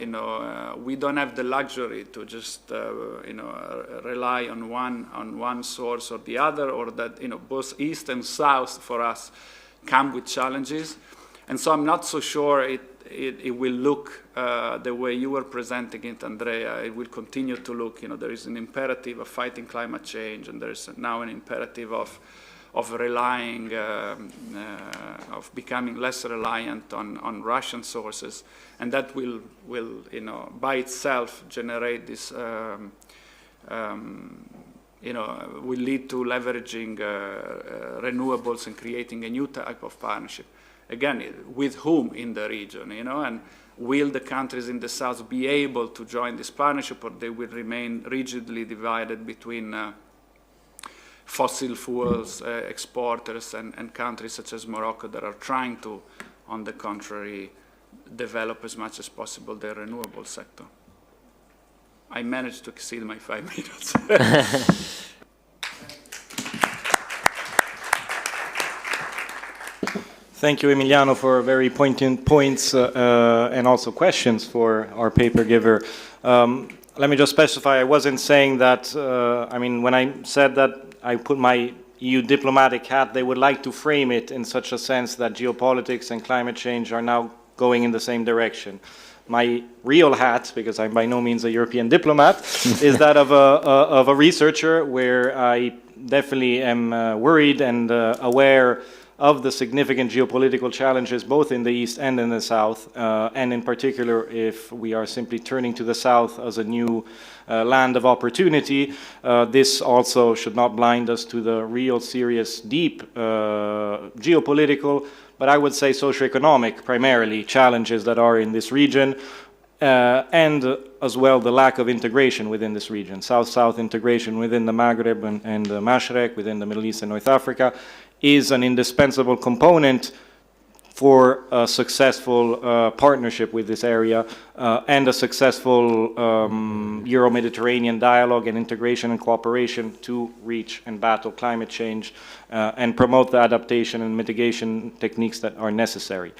we don't have the luxury to just, rely on one source or the other, or that, both East and South for us come with challenges. And so I'm not so sure it will look the way you were presenting it, Andrea. It will continue to look, there is an imperative of fighting climate change, and there's now an imperative of relying, of becoming less reliant on Russian sources, and that will by itself generate this, will lead to leveraging renewables and creating a new type of partnership. Again, with whom in the region, and will the countries in the south be able to join this partnership, or they will remain rigidly divided between fossil fuels exporters and countries such as Morocco that are trying to, on the contrary, develop as much as possible their renewable sector? I managed to exceed my 5 minutes. Thank you, Emiliano, for very poignant points and also questions for our paper giver. Let me just specify, I wasn't saying that, when I said that I put my EU diplomatic hat, they would like to frame it in such a sense that geopolitics and climate change are now going in the same direction. My real hat, because I'm by no means a European diplomat, is that of a researcher, where I definitely am worried and aware of the significant geopolitical challenges both in the East and in the South, and in particular if we are simply turning to the South as a new land of opportunity, this also should not blind us to the real serious, deep geopolitical, but I would say socioeconomic primarily, challenges that are in this region, and as well the lack of integration within this region, South-South integration within the Maghreb and the Mashrek, within the Middle East and North Africa, is an indispensable component for a successful partnership with this area and a successful Euro-Mediterranean dialogue and integration and cooperation to reach and battle climate change and promote the adaptation and mitigation techniques that are necessary.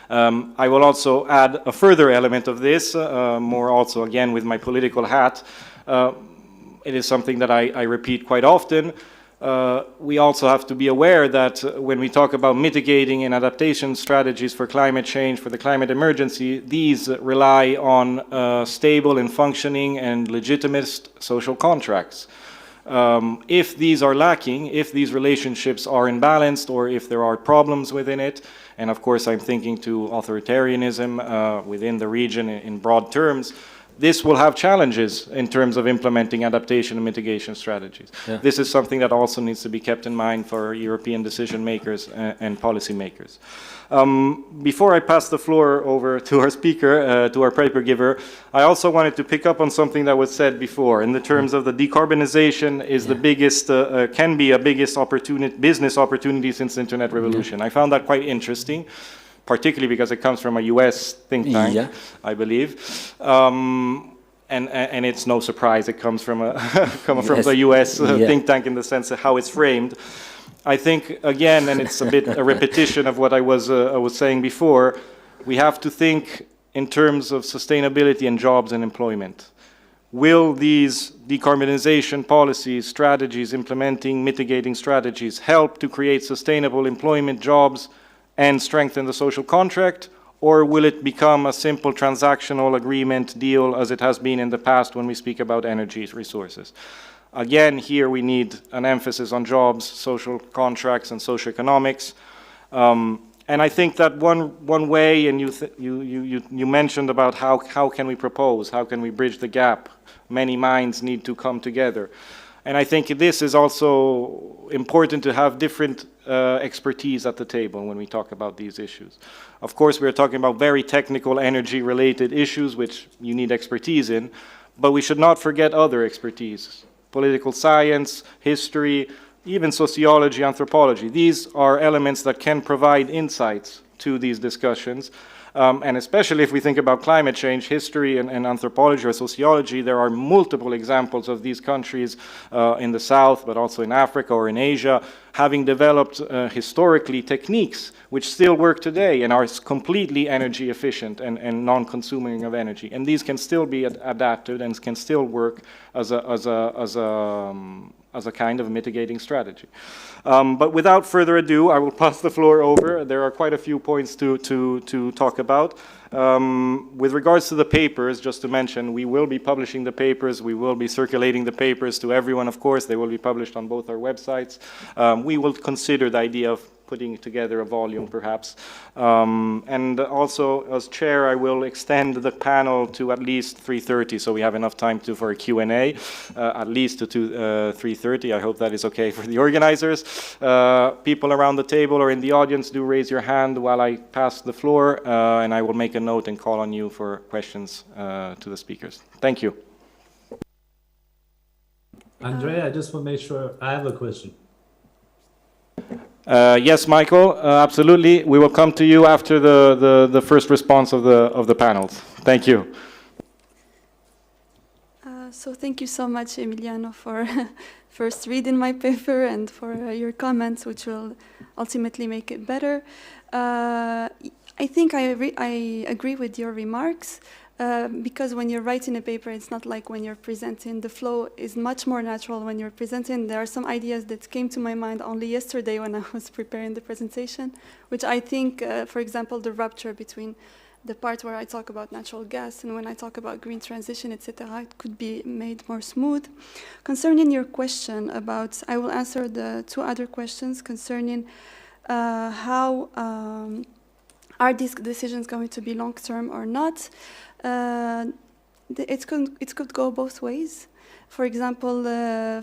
I will also add a further element of this, more also again with my political hat. It is something that I repeat quite often. We also have to be aware that when we talk about mitigating and adaptation strategies for climate change, for the climate emergency, these rely on stable and functioning and legitimate social contracts. If these are lacking, if these relationships are imbalanced, or if there are problems within it, and of course I'm thinking to authoritarianism within the region in broad terms, this will have challenges in terms of implementing adaptation and mitigation strategies. Yeah. This is something that also needs to be kept in mind for European decision makers and policy makers. Before I pass the floor over to our speaker, to our paper giver, I also wanted to pick up on something that was said before in the terms of the decarbonization is the biggest, can be a biggest business opportunity since the Internet revolution. I found that quite interesting, particularly because it comes from a US think tank, I believe. And it's no surprise it comes from from the US think tank in the sense of how it's framed. I think, again, and it's a bit a repetition of what I was saying before, we have to think in terms of sustainability and jobs and employment. Will these decarbonization policies, strategies, implementing mitigating strategies help to create sustainable employment, jobs, and strengthen the social contract, or will it become a simple transactional agreement deal as it has been in the past when we speak about energy resources? Again, here we need an emphasis on jobs, social contracts, and socioeconomics. And I think that one way, and you mentioned about how can we propose, how can we bridge the gap? Many minds need to come together. And I think this is also important to have different expertise at the table when we talk about these issues. Of course, we're talking about very technical energy-related issues, which you need expertise in, but we should not forget other expertise. Political science, history, even sociology, anthropology. These are elements that can provide insights to these discussions. And especially if we think about climate change, history and anthropology or sociology, there are multiple examples of these countries in the South, but also in Africa or in Asia, having developed historically techniques which still work today and are completely energy efficient and non-consuming of energy. And these can still be adapted and can still work as a kind of mitigating strategy. But without further ado, I will pass the floor over. There are quite a few points to talk about. With regards to the papers, just to mention, we will be publishing the papers. We will be circulating the papers to everyone, of course. They will be published on both our websites. We will consider the idea of putting together a volume, perhaps. And also, as chair, I will extend the panel to at least 3:30, so we have enough time for a Q&A, at least to 3:30. I hope that is okay for the organizers. People around the table or in the audience, do raise your hand while I pass the floor, and I will make a note and call on you for questions to the speakers. Thank you. Andrea, I just want to make sure I have a question. Yes, Michael, absolutely. We will come to you after the first response of the panels. Thank you. So thank you so much, Emiliano, for first reading my paper and for your comments, which will ultimately make it better. I think I agree with your remarks. Because when you're writing a paper, it's not like when you're presenting. The flow is much more natural when you're presenting. There are some ideas that came to my mind only yesterday when I was preparing the presentation, which I think, for example, the rupture between the part where I talk about natural gas and when I talk about green transition, etc., it could be made more smooth. Concerning your question about, I will answer the two other questions concerning how are these decisions going to be long-term or not. It could go both ways. For example,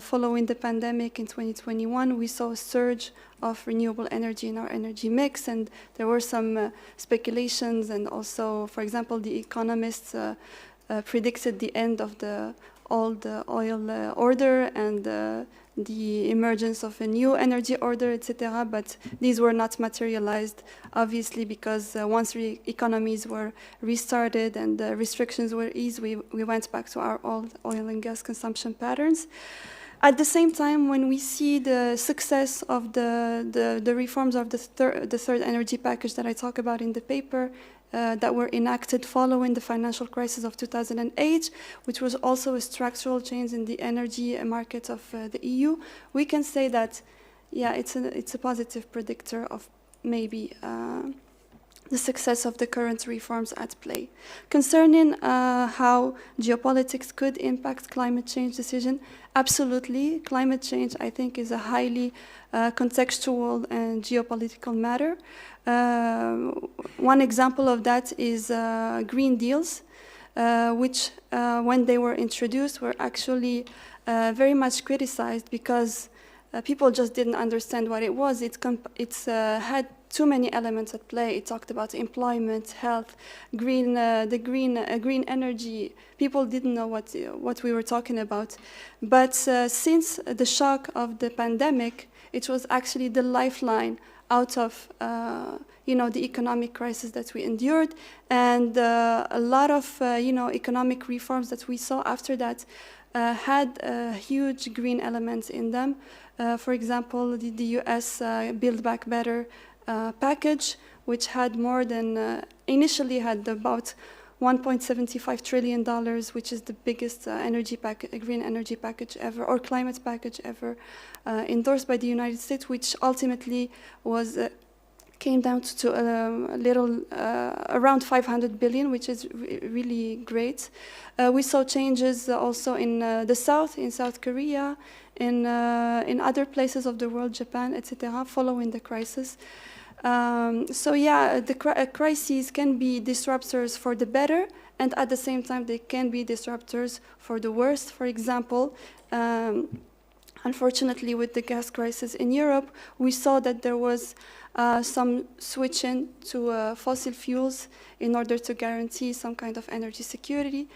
following the pandemic in 2021, we saw a surge of renewable energy in our energy mix, and there were some speculations, and also, for example, the Economist predicted the end of the old oil order and the emergence of a new energy order, etc. But these were not materialized, obviously, because once economies were restarted and the restrictions were eased, we went back to our old oil and gas consumption patterns. At the same time, when we see the success of the reforms of the third energy package that I talk about in the paper, that were enacted following the financial crisis of 2008, which was also a structural change in the energy market of the EU, we can say that, yeah, it's a positive predictor of maybe the success of the current reforms at play. Concerning how geopolitics could impact climate change decision, absolutely. Climate change, I think, is a highly contextual and geopolitical matter. One example of that is green deals. which when they were introduced were actually very much criticized because people just didn't understand what it was. It's had too many elements at play. It talked about employment, health, green energy. People didn't know what we were talking about. But since the shock of the pandemic, it was actually the lifeline out of the economic crisis that we endured, and a lot of economic reforms that we saw after that had huge green elements in them. For example, the US Build Back Better package, which had more than, initially had about $1.75 trillion, which is the biggest green energy package ever, or climate package ever, endorsed by the United States, which ultimately came down to a little around 500 billion, which is really great. We saw changes also in the South, in South Korea, in other places of the world, Japan, etc., following the crisis. So yeah, the crises can be disruptors for the better, and at the same time they can be disruptors for the worst. For example, unfortunately with the gas crisis in Europe, we saw that there was some switching to fossil fuels in order to guarantee some kind of energy security.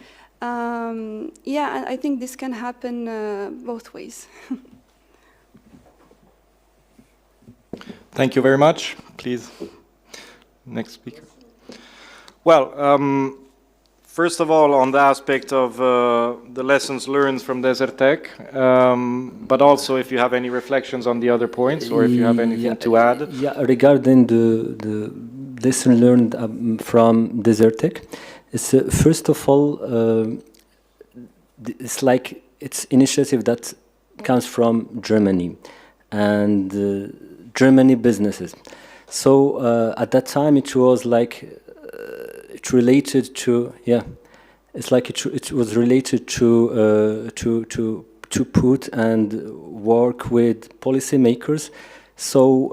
Yeah, I think this can happen both ways. Thank you very much. Please, next speaker. Well, first of all, on the aspect of the lessons learned from Desert Tech, but also if you have any reflections on the other points, or if you have anything to add. Yeah, regarding the lesson learned from Desert Tech, it's first of all, it's like it's initiative that comes from Germany and Germany businesses. So at that time it was like it related to it's like it was related to put and work with policymakers. So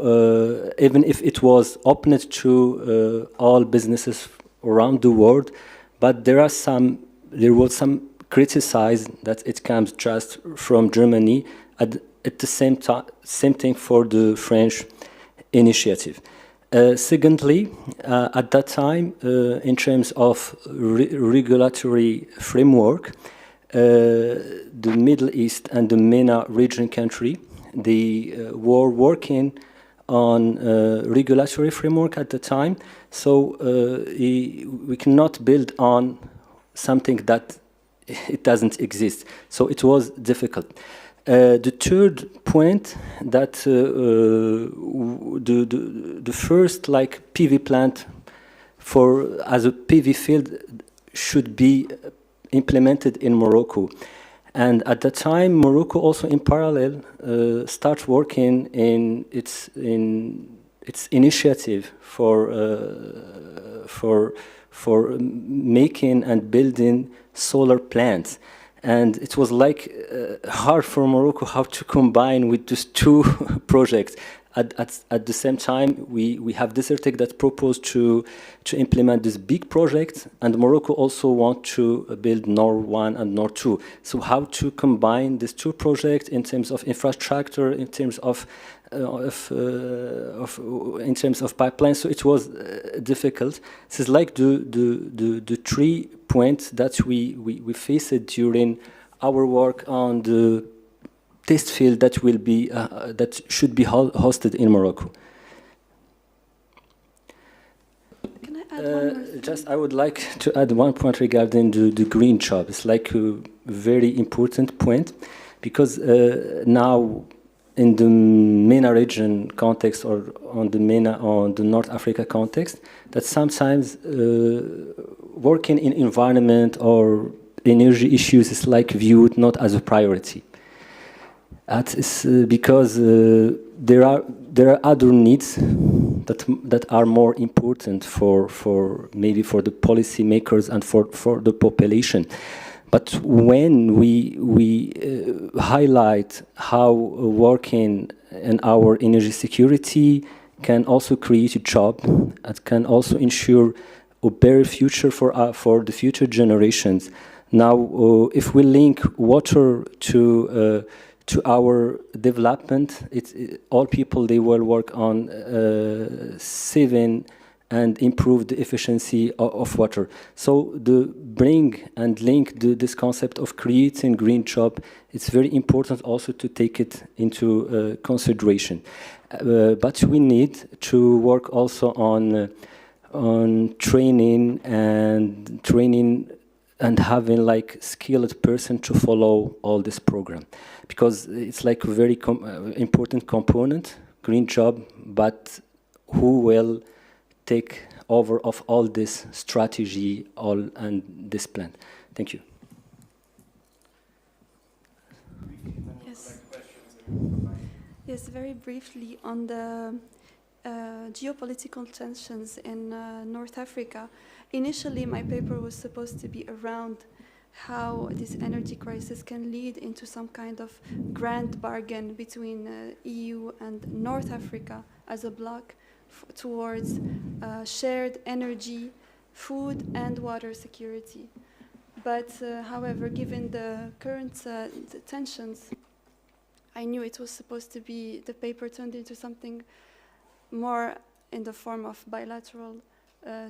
even if it was opened to all businesses around the world, but there was some criticism that it comes just from Germany. At the same time, same thing for the French initiative. Secondly, at that time, in terms of regulatory framework, the Middle East and the MENA region country, they were working on regulatory framework at the time. So we cannot build on something that it doesn't exist. So it was difficult. The third point that the first like PV plant as a PV field should be implemented in Morocco, and at that time Morocco also in parallel start working in its initiative for making and building solar plants. And it was like hard for Morocco how to combine with these two projects. At the same time, we have Desert Tech that proposed to implement this big project, and Morocco also want to build Nord 1 and Nord 2. So how to combine these two projects in terms of infrastructure, in terms of pipelines? So it was difficult. This is like the 3 points that we faced during our work on the test field that will be that should be hosted in Morocco. Can I add one more thing? I would like to add one point regarding the green job. It's like a very important point, because now in the MENA region context, or on the North Africa context, that sometimes working in environment or energy issues is like viewed not as a priority. That is because there are other needs that are more important for maybe for the policymakers and for the population. But when we highlight how working in our energy security can also create a job, it can also ensure a better future for the future generations. Now, if we link water to our development, all people, they will work on saving and improve the efficiency of water. So bring and link this concept of creating green job, it's very important also to take it into consideration. But we need to work also on training and having like skilled person to follow all this program, because it's like a very important component, green job, but who will take over of all this strategy and this plan? Thank you. Yes. Yes, very briefly on the geopolitical tensions in North Africa. Initially, my paper was supposed to be around how this energy crisis can lead into some kind of grand bargain between EU and North Africa as a bloc towards shared energy, food, and water security. But however, given the current the tensions, I knew it was supposed to be, the paper turned into something more in the form of bilateral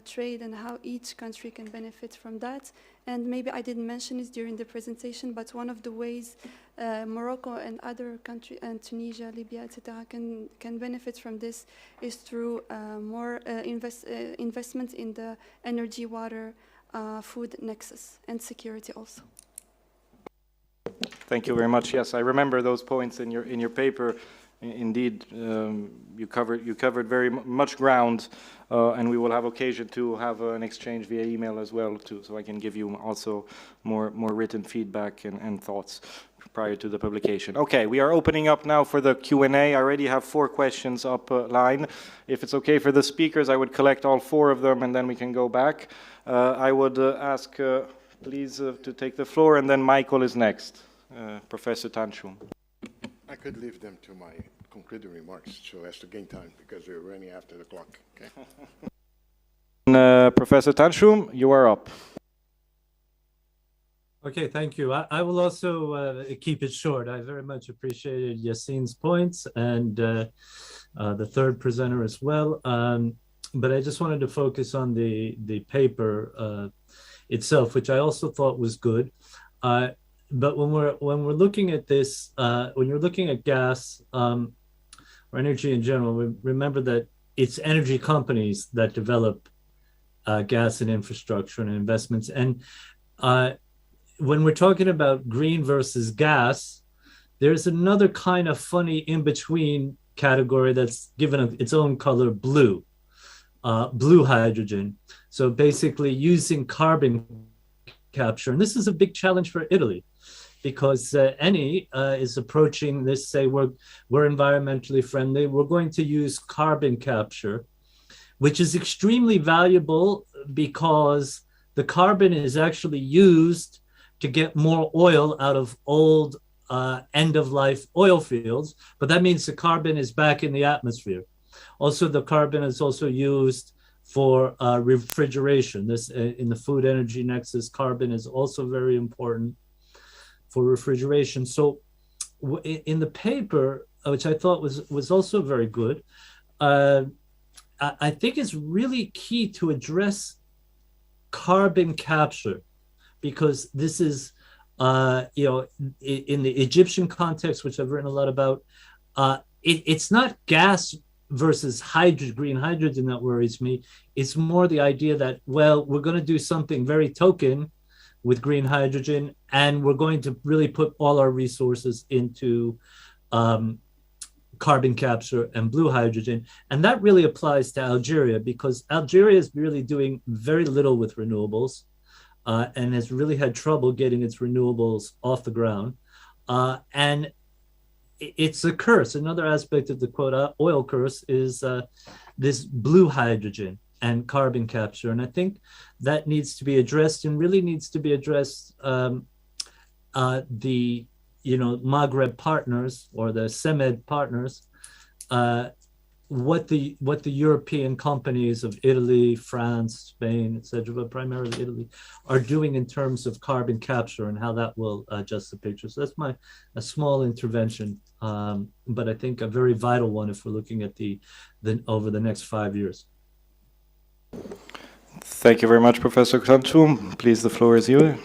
trade and how each country can benefit from that. And maybe I didn't mention it during the presentation, but one of the ways Morocco and other countries, and Tunisia, Libya, etc., can benefit from this is through more investment in the energy, water, food nexus, and security also. Thank you very much. Yes, I remember those points in your paper. Indeed, you covered very much ground, and we will have occasion to have an exchange via email as well, so I can give you also more written feedback and thoughts prior to the publication. Okay, we are opening up now for the Q&A. I already have 4 questions up line. If it's okay for the speakers, I would collect all 4 of them, and then we can go back. I would ask, please, to take the floor, and then Michael is next. Professor Tanchum. I could leave them to my concluding remarks so as to gain time, because we're running after the clock. Okay. Professor Tanchum, you are up. Okay, thank you. I will also keep it short. I very much appreciated Yassine's points and the third presenter as well. But I just wanted to focus on the paper itself, which I also thought was good. But when we're looking at this, when you're looking at gas or energy in general, remember that it's energy companies that develop gas and infrastructure and investments. And when we're talking about green versus gas, there's another kind of funny in-between category that's given its own color, blue, blue hydrogen. So basically using carbon capture. And this is a big challenge for Italy, because Eni is approaching this, say we're environmentally friendly, we're going to use carbon capture, which is extremely valuable because the carbon is actually used to get more oil out of old end-of-life oil fields, but that means the carbon is back in the atmosphere. Also, the carbon is also used for refrigeration. This in the food energy nexus, carbon is also very important for refrigeration. So in the paper, which I thought was also very good, I think it's really key to address carbon capture, because this is, you know, in the Egyptian context, which I've written a lot about, it's not gas versus green hydrogen that worries me. It's more the idea that, well, we're going to do something very token with green hydrogen, and we're going to really put all our resources into carbon capture and blue hydrogen. And that really applies to Algeria, because Algeria is really doing very little with renewables and has really had trouble getting its renewables off the ground. And it's a curse. Another aspect of the quote oil curse is this blue hydrogen and carbon capture. And I think that needs to be addressed, and really needs to be addressed. The Maghreb partners, or the CEMED partners, what the European companies of Italy, France, Spain, etc., but primarily Italy, are doing in terms of carbon capture and how that will adjust the picture. So that's a small intervention, but I think a very vital one if we're looking at the over the next 5 years. Thank you very much, Professor Canuto. Please, the floor is yours.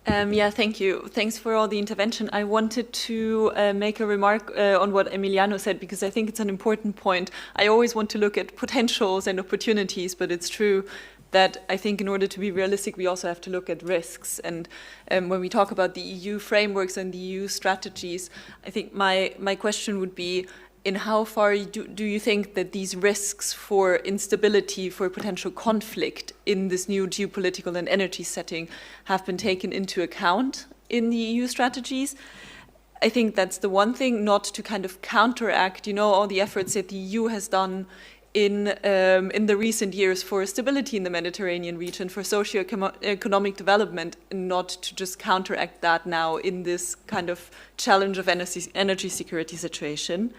Yeah, thank you. Thanks for all the intervention. I wanted to make a remark on what Emiliano said, because I think it's an important point. I always want to look at potentials and opportunities, but it's true that I think in order to be realistic, we also have to look at risks. And when we talk about the EU frameworks and the EU strategies, I think my question would be, in how far do you think that these risks for instability, for potential conflict in this new geopolitical and energy setting have been taken into account in the EU strategies? I think that's the one thing, not to kind of counteract, all the efforts that the EU has done in the recent years for stability in the Mediterranean region, for socio-economic development, and not to just counteract that now in this kind of challenge of energy security situation.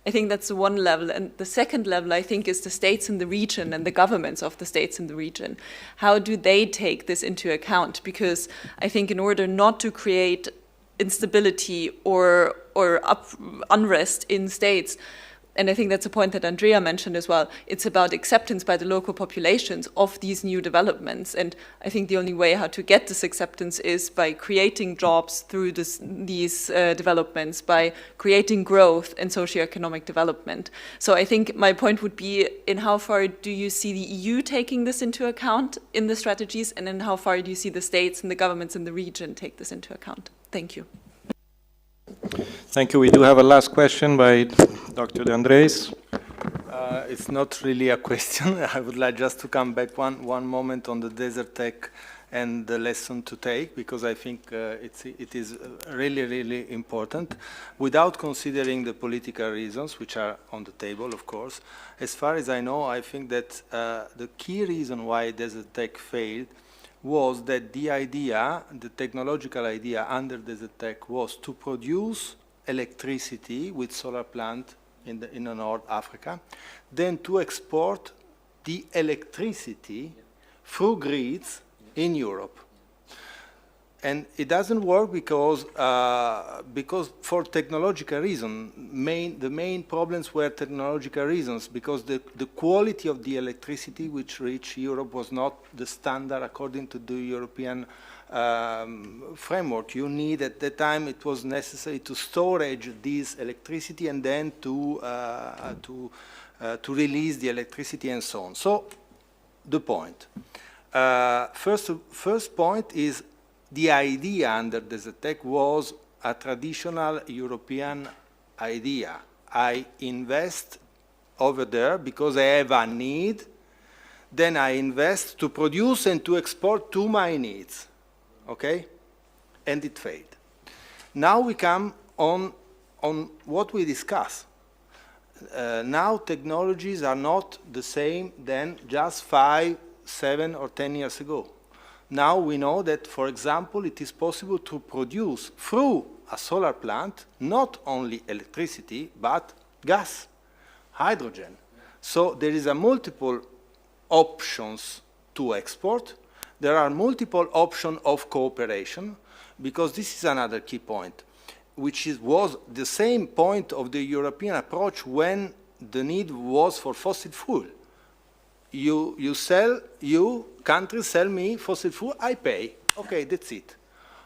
I think that's the one level. And the second level, I think, is the states in the region and the governments of the states in the region. How do they take this into account? Because I think in order not to create instability or unrest in states, and I think that's a point that Andrea mentioned as well, it's about acceptance by the local populations of these new developments. And I think the only way how to get this acceptance is by creating jobs through these developments, by creating growth and socioeconomic development. So I think my point would be, in how far do you see the EU taking this into account in the strategies, and in how far do you see the states and the governments in the region take this into account? Thank you. Thank you. We do have a last question by Dr. De Andres. It's not really a question. I would like just to come back one moment on the desert tech and the lesson to take, because I think it is really, really important, without considering the political reasons, which are on the table, of course. As far as I know, I think that the key reason why desert tech failed was that the technological idea under desert tech was to produce electricity with solar plant in North Africa, then to export the electricity through grids in Europe. And it doesn't work because for technological reasons, the main problems were technological reasons, because the quality of the electricity which reached Europe was not the standard according to the European framework. You need, at the time, it was necessary to storage this electricity and then to release the electricity and so on. So, the point. First point is, the idea under desert tech was a traditional European idea. I invest over there because I have a need, then I invest to produce and to export to my needs, okay? And it failed. Now we come on what we discuss. Now technologies are not the same than just 5, 7, or 10 years ago. Now we know that, for example, it is possible to produce through a solar plant not only electricity, but gas, hydrogen. So there is a multiple options to export. There are multiple options of cooperation, because this is another key point, which was the same point of the European approach when the need was for fossil fuel. Countries sell me fossil fuel, I pay. Okay, that's it.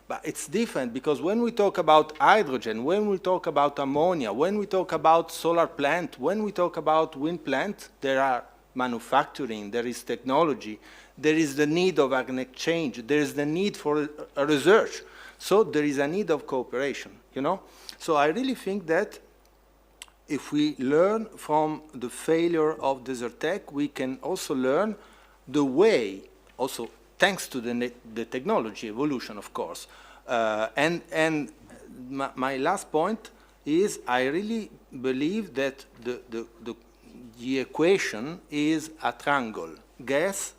But it's different, because when we talk about hydrogen, when we talk about ammonia, when we talk about solar plant, when we talk about wind plant, there are manufacturing, there is technology, there is the need of an exchange, there is the need for a research. So there is a need of cooperation, So I really think that if we learn from the failure of desert tech, we can also learn the way, also thanks to the technology evolution, of course. And my last point is, I really believe that the equation is a triangle: gas,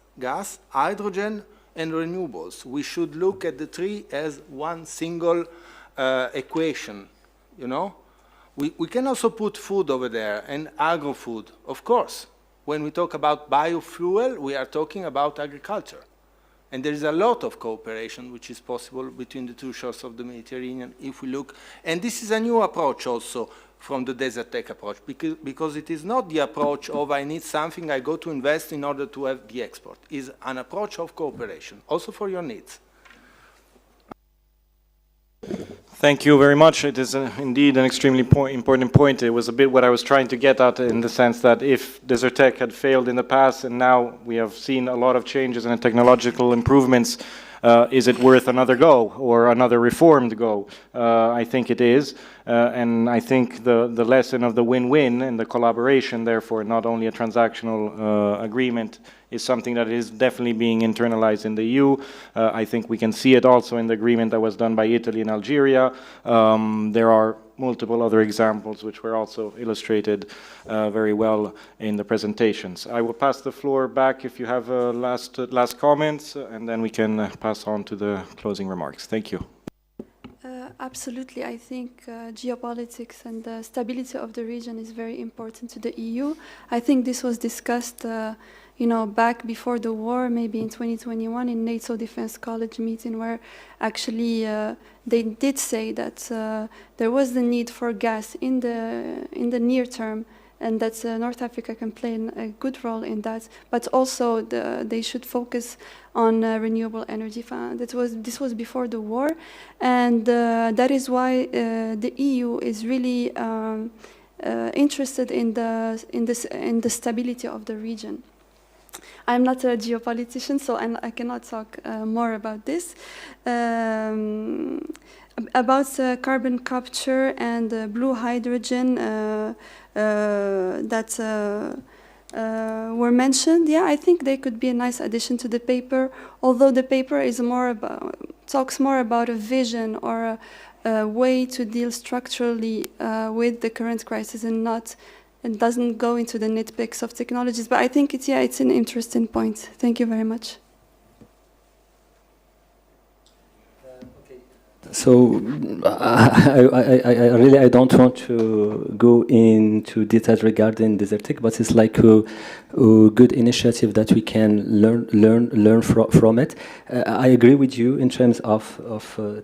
hydrogen, and renewables. We should look at the three as one single equation, We can also put food over there and agro-food, of course. When we talk about biofuel, we are talking about agriculture. And there is a lot of cooperation which is possible between the two shores of the Mediterranean if we look. And this is a new approach also from the desert tech approach, because it is not the approach of I need something, I go to invest in order to have the export. It's an approach of cooperation, also for your needs. Thank you very much. It is indeed an extremely important point. It was a bit what I was trying to get at, in the sense that if desert tech had failed in the past and now we have seen a lot of changes and technological improvements, is it worth another go or another reformed go? I think it is. And I think the lesson of the win-win and the collaboration, therefore, not only a transactional agreement, is something that is definitely being internalized in the EU. I think we can see it also in the agreement that was done by Italy and Algeria. There are multiple other examples which were also illustrated very well in the presentations. I will pass the floor back if you have last comments, and then we can pass on to the closing remarks. Thank you. Absolutely. I think geopolitics and the stability of the region is very important to the EU. I think this was discussed back before the war, maybe in 2021 in NATO Defense College meeting, where actually they did say that there was the need for gas in the near term, and that North Africa can play a good role in that. But also they should focus on renewable energy. This was before the war, and that is why the EU is really interested in the stability of the region. I'm not a geopolitician, so I cannot talk more about this. About carbon capture and blue hydrogen that were mentioned, yeah, I think they could be a nice addition to the paper, although the paper is talks more about a vision or a way to deal structurally with the current crisis, and doesn't go into the nitpicks of technologies. But I think it's an interesting point. Thank you very much. So I don't want to go into details regarding Desertec, but it's like a good initiative that we can learn from it. I agree with you in terms of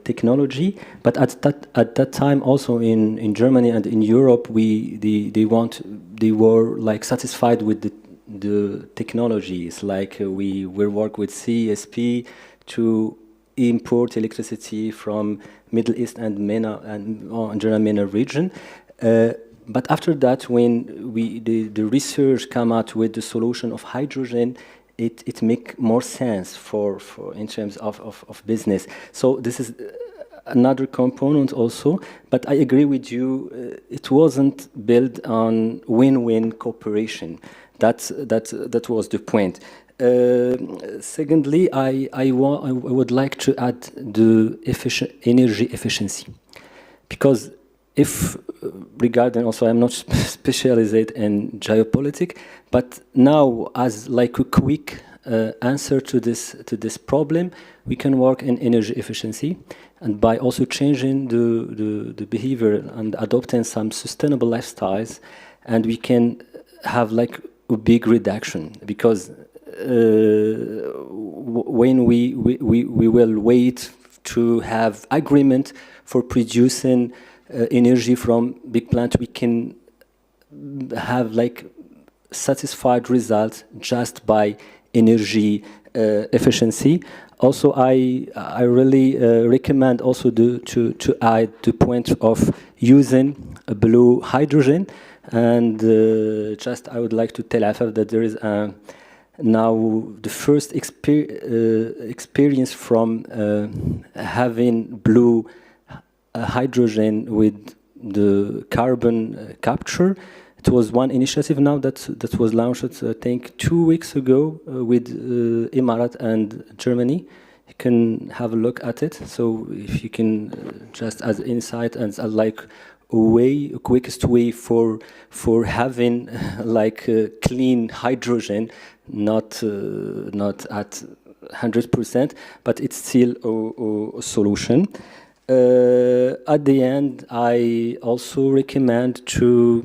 technology, but at that time also in Germany and in Europe, they were like satisfied with the technologies. Like we work with CSP to import electricity from Middle East and MENA and General MENA region. But after that, when the research come out with the solution of hydrogen, it make more sense for in terms of business. So this is another component also. But I agree with you. It wasn't built on win-win cooperation. That was the point. Secondly, I would like to add the energy efficiency, because if regarding also, I'm not specialized in geopolitics, but now as like a quick answer to this problem, we can work in energy efficiency, and by also changing the behavior and adopting some sustainable lifestyles, and we can have like a big reduction, because when we will wait to have agreement for producing energy from big plant, we can have like satisfied results just by energy efficiency. Also, I really recommend also to add the point of using blue hydrogen, and just I would like to tell Afaf that there is now the first experience from having blue hydrogen with the carbon capture. It was one initiative now that was launched, I think, 2 weeks ago with Emirates and Germany. You can have a look at it. So if you can just as insight and as like a quickest way for having like clean hydrogen, not at 100%, but it's still a solution. At the end, I also recommend to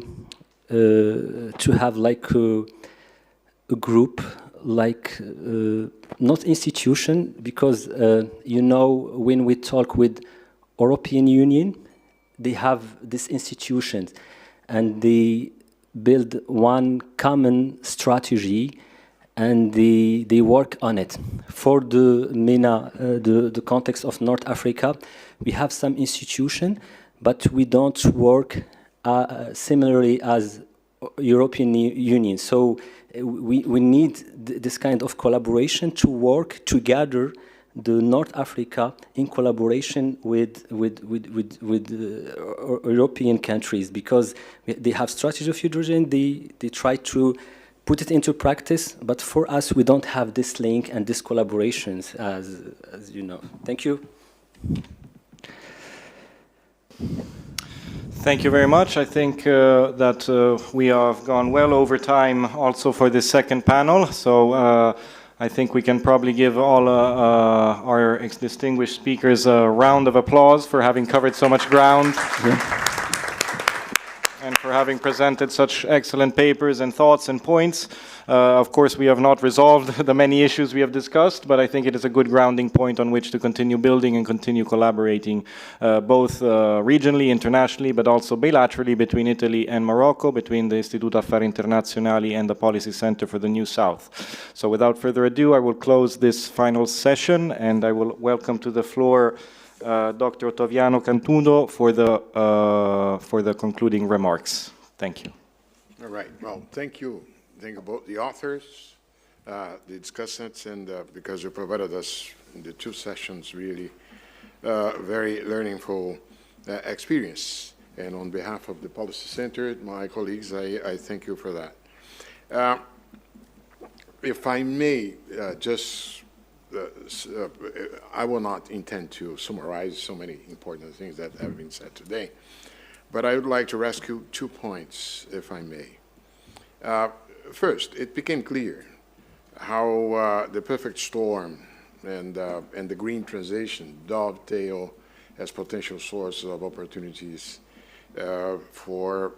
have like a group, like not institution, because you know, when we talk with European Union, they have these institutions, and they build one common strategy, and they work on it. For the MENA, the context of North Africa, we have some institution, but we don't work similarly as European Union. So we need this kind of collaboration to work together, the North Africa, in collaboration with European countries, because they have strategy of hydrogen. They try to put it into practice, but for us, we don't have this link and this collaborations, as you know. Thank you. Thank you very much. I think that we have gone well over time also for this second panel. So I think we can probably give all our distinguished speakers a round of applause for having covered so much ground. Yeah. And for having presented such excellent papers and thoughts and points. Of course, we have not resolved the many issues we have discussed, but I think it is a good grounding point on which to continue building and continue collaborating, both regionally, internationally, but also bilaterally between Italy and Morocco, between the Istituto Affari Internazionali and the Policy Center for the New South. So without further ado, I will close this final session, and I will welcome to the floor Dr. Otaviano Canuto for the concluding remarks. Thank you. All right. Well, thank you. Thank you both the authors, the discussants, and because you provided us in the two sessions really very learningful experience. And on behalf of the Policy Center, my colleagues, I thank you for that. If I may just I will not intend to summarize so many important things that have been said today, but I would like to rescue 2 points, if I may. First, it became clear how the perfect storm and the green transition dovetail as potential sources of opportunities for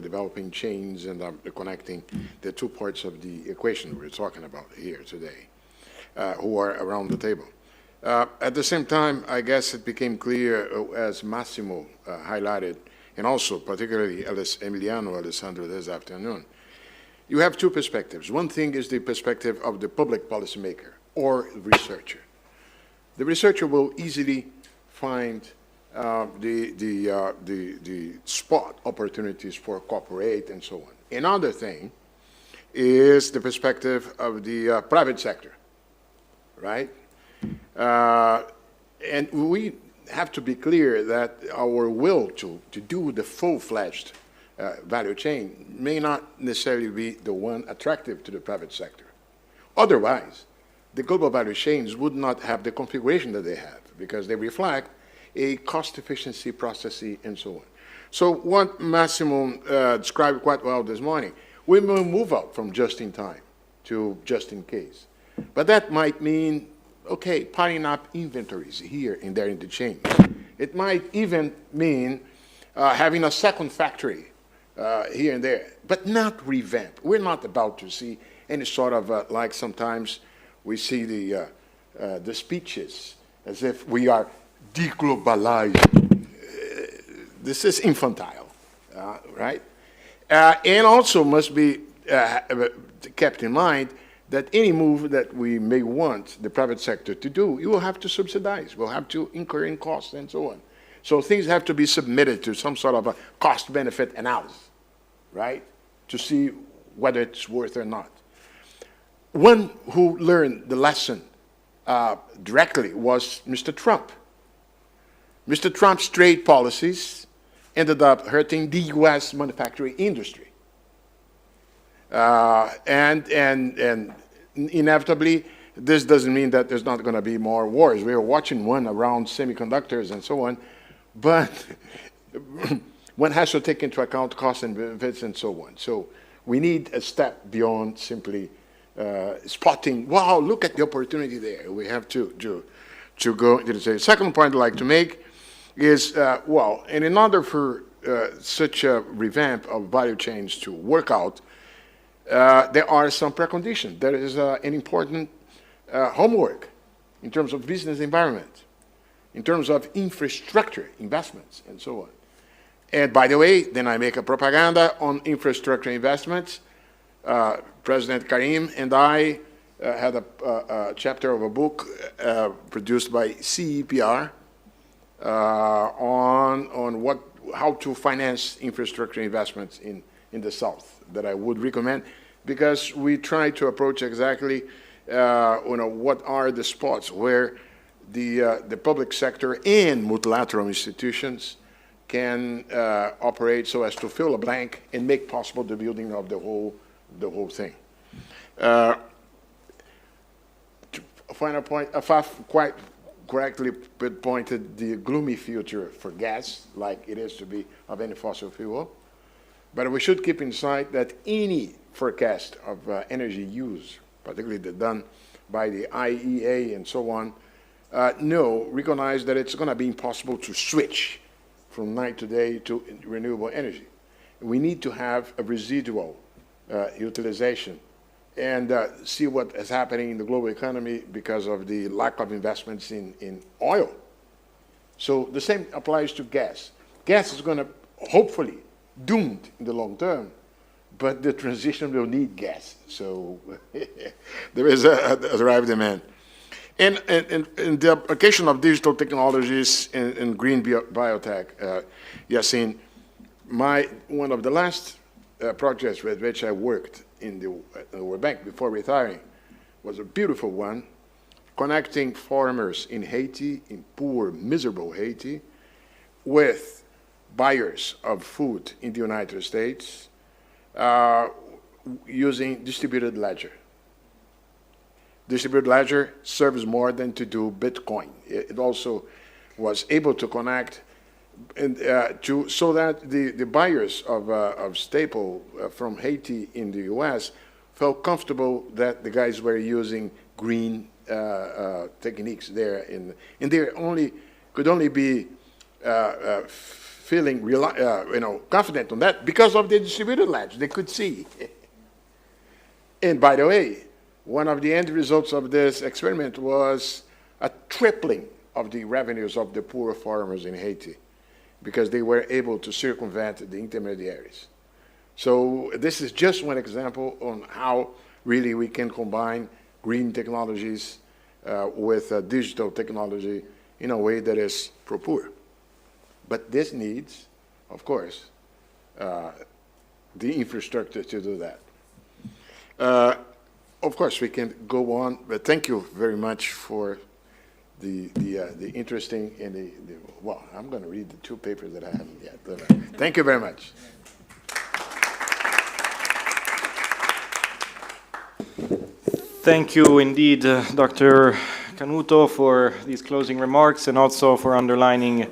developing chains and connecting the 2 parts of the equation we're talking about here today. Who are around the table. At the same time, I guess it became clear, as Massimo highlighted, and also particularly Emiliano, Alessandri this afternoon, you have 2 perspectives. One thing is the perspective of the public policymaker or researcher. The researcher will easily find the spot opportunities for cooperate and so on. Another thing is the perspective of the private sector. Right? And we have to be clear that our will to do the full-fledged value chain may not necessarily be the one attractive to the private sector. Otherwise, the global value chains would not have the configuration that they have because they reflect a cost efficiency processes and so on. So what Massimo described quite well this morning, we will move out from just in time to just in case. But that might mean, okay, piling up inventories here and there in the chain. It might even mean having a second factory here and there, but not revamp. We're not about to see any sort of, like sometimes we see the speeches as if we are deglobalizing. This is infantile, right? And also must be kept in mind that any move that we may want the private sector to do, you will have to subsidize, we'll have to incur in costs and so on. So things have to be submitted to some sort of a cost-benefit analysis, right, to see whether it's worth or not. One who learned the lesson directly was Mr. Trump. Mr. Trump's trade policies ended up hurting the U.S. manufacturing industry. And inevitably, this doesn't mean that there's not going to be more wars. We are watching one around semiconductors and so on, but one has to take into account costs and benefits and so on. So we need a step beyond simply spotting, wow, look at the opportunity there. We have to go into the second point I'd like to make is, well, and in order for such a revamp of value chains to work out, there are some preconditions. There is an important homework in terms of business environment, in terms of infrastructure investments, and so on. And by the way, then I make a propaganda on infrastructure investments. President Karim and I had a chapter of a book produced by CEPR on how to finance infrastructure investments in the South, that I would recommend, because we try to approach exactly what are the spots where the public sector and multilateral institutions can operate so as to fill a blank and make possible the building of the whole thing. Final point, Afaf quite correctly pointed the gloomy future for gas, like it is to be of any fossil fuel. But we should keep in sight that any forecast of energy use, particularly done by the IEA and so on, recognize that it's going to be impossible to switch from night to day to renewable energy. We need to have a residual utilization and see what is happening in the global economy because of the lack of investments in oil. So the same applies to gas. Gas is going to, hopefully, doomed in the long term, but the transition will need gas. So there is a derived demand. And the application of digital technologies in green biotech, Yassine, one of the last projects with which I worked in the World Bank before retiring was a beautiful one, connecting farmers in Haiti, in poor, miserable Haiti, with buyers of food in the United States using distributed ledger. Distributed ledger serves more than to do Bitcoin. It also was able to connect so that the buyers of staple from Haiti in the U.S. felt comfortable that the guys were using green techniques there, and they could only be feeling confident on that because of the distributed ledger. They could see. And by the way, one of the end results of this experiment was a tripling of the revenues of the poor farmers in Haiti, because they were able to circumvent the intermediaries. So this is just one example on how really we can combine green technologies with digital technology in a way that is pro-poor. But this needs, of course, the infrastructure to do that. Of course, we can go on, but thank you very much for the interesting and well, I'm going to read the two papers that I haven't yet. Thank you very much. Thank you indeed, Dr. Canuto, for these closing remarks and also for underlining,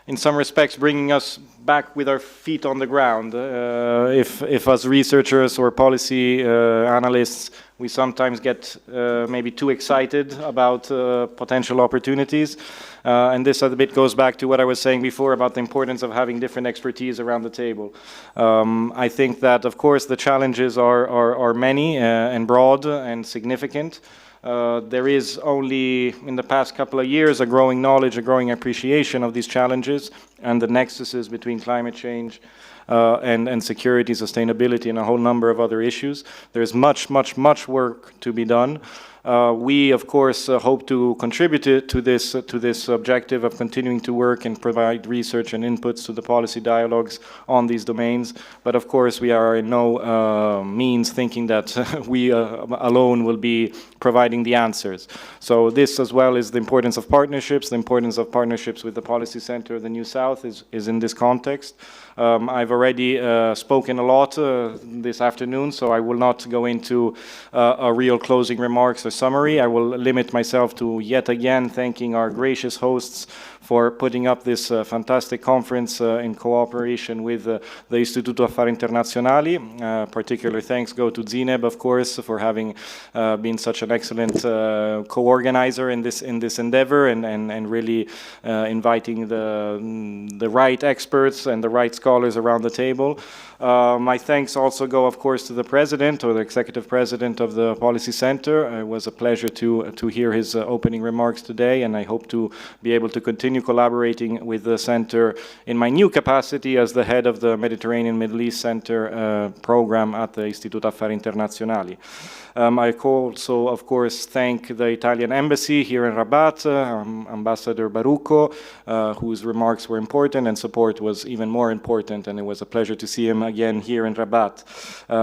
in some respects, bringing us back with our feet on the ground. If as researchers or policy analysts, we sometimes get maybe too excited about potential opportunities. And this a bit goes back to what I was saying before about the importance of having different expertise around the table. I think that, of course, the challenges are many and broad and significant. There is only, in the past couple of years, a growing knowledge, a growing appreciation of these challenges and the nexuses between climate change and security, sustainability, and a whole number of other issues. There's much, much, much work to be done. We, of course, hope to contribute to this objective of continuing to work and provide research and inputs to the policy dialogues on these domains. But, of course, we are in no means thinking that we alone will be providing the answers. So this, as well, is the importance of partnerships. The importance of partnerships with the Policy Center of the New South is in this context. I've already spoken a lot this afternoon, so I will not go into a real closing remarks or summary. I will limit myself to yet again thanking our gracious hosts for putting up this fantastic conference in cooperation with the Istituto Affari Internazionali. Particular thanks go to Zineb, of course, for having been such an excellent co-organizer in this endeavor and really inviting the right experts and the right scholars around the table. My thanks also go, of course, to the president or the executive president of the Policy Center. It was a pleasure to hear his opening remarks today, and I hope to be able to continue collaborating with the center in my new capacity as the head of the Mediterranean Middle East Center program at the Istituto Affari Internazionali. I also, of course, thank the Italian embassy here in Rabat, Ambassador Barucco, whose remarks were important and support was even more important, and it was a pleasure to see him again here in Rabat.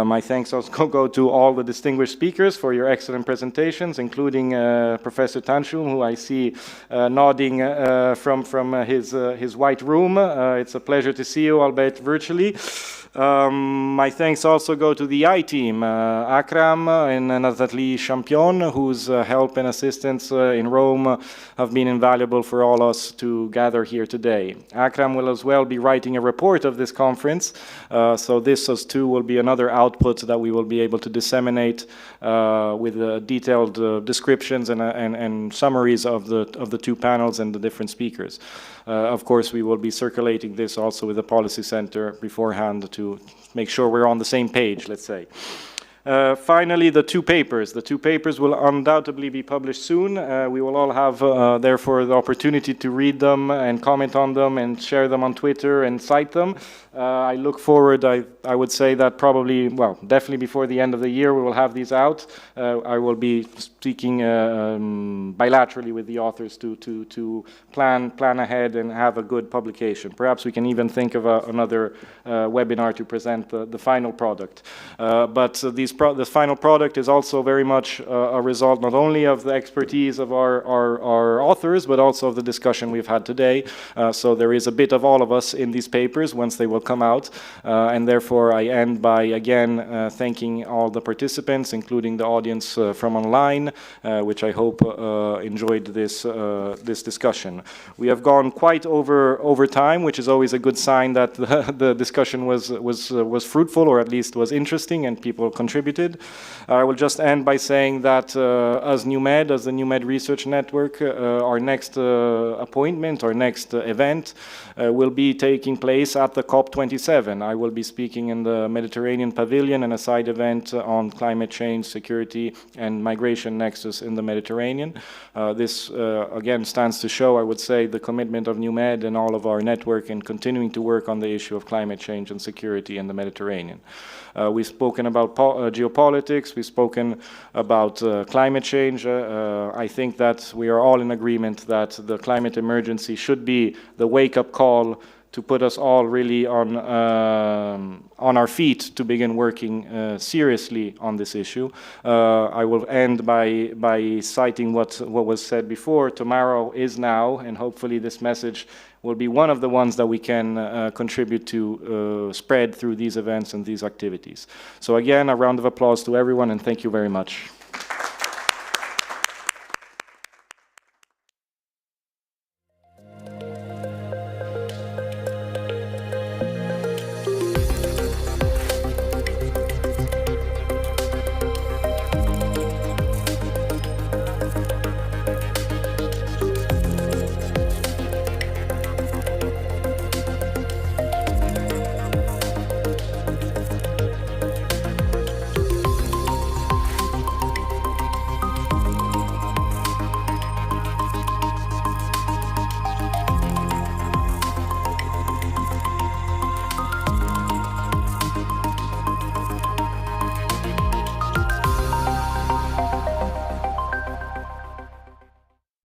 My thanks also go to all the distinguished speakers for your excellent presentations, including Professor Tanshum, who I see nodding from his white room. It's a pleasure to see you, albeit virtually. My thanks also go to the I team, Akram and Nathalie Champion, whose help and assistance in Rome have been invaluable for all us to gather here today. Akram will as well be writing a report of this conference, so this as too will be another output that we will be able to disseminate with detailed descriptions and summaries of the two panels and the different speakers. Of course, we will be circulating this also with the Policy Center beforehand to make sure we're on the same page, let's say. Finally, the two papers. The two papers will undoubtedly be published soon. We will all have, therefore, the opportunity to read them and comment on them and share them on Twitter and cite them. I look forward, I would say that probably, well, definitely before the end of the year we will have these out. I will be speaking bilaterally with the authors to plan ahead and have a good publication. Perhaps we can even think of another webinar to present the final product. But the final product is also very much a result not only of the expertise of our authors, but also of the discussion we've had today. So there is a bit of all of us in these papers once they will come out. And therefore, I end by, again, thanking all the participants, including the audience from online, which I hope enjoyed this discussion. We have gone quite over time, which is always a good sign that the discussion was fruitful, or at least was interesting, and people contributed. I will just end by saying that as NewMed, as the NewMed Research Network, our next appointment, our next event will be taking place at the COP27. I will be speaking in the Mediterranean Pavilion and a side event on climate change, security, and migration nexus in the Mediterranean. This, again, stands to show, I would say, the commitment of NewMed and all of our network in continuing to work on the issue of climate change and security in the Mediterranean. We've spoken about geopolitics, we've spoken about climate change. I think that we are all in agreement that the climate emergency should be the wake-up call to put us all really on our feet to begin working seriously on this issue. I will end by citing what was said before. Tomorrow is now, and hopefully this message will be one of the ones that we can contribute to spread through these events and these activities. So again, a round of applause to everyone, and thank you very much.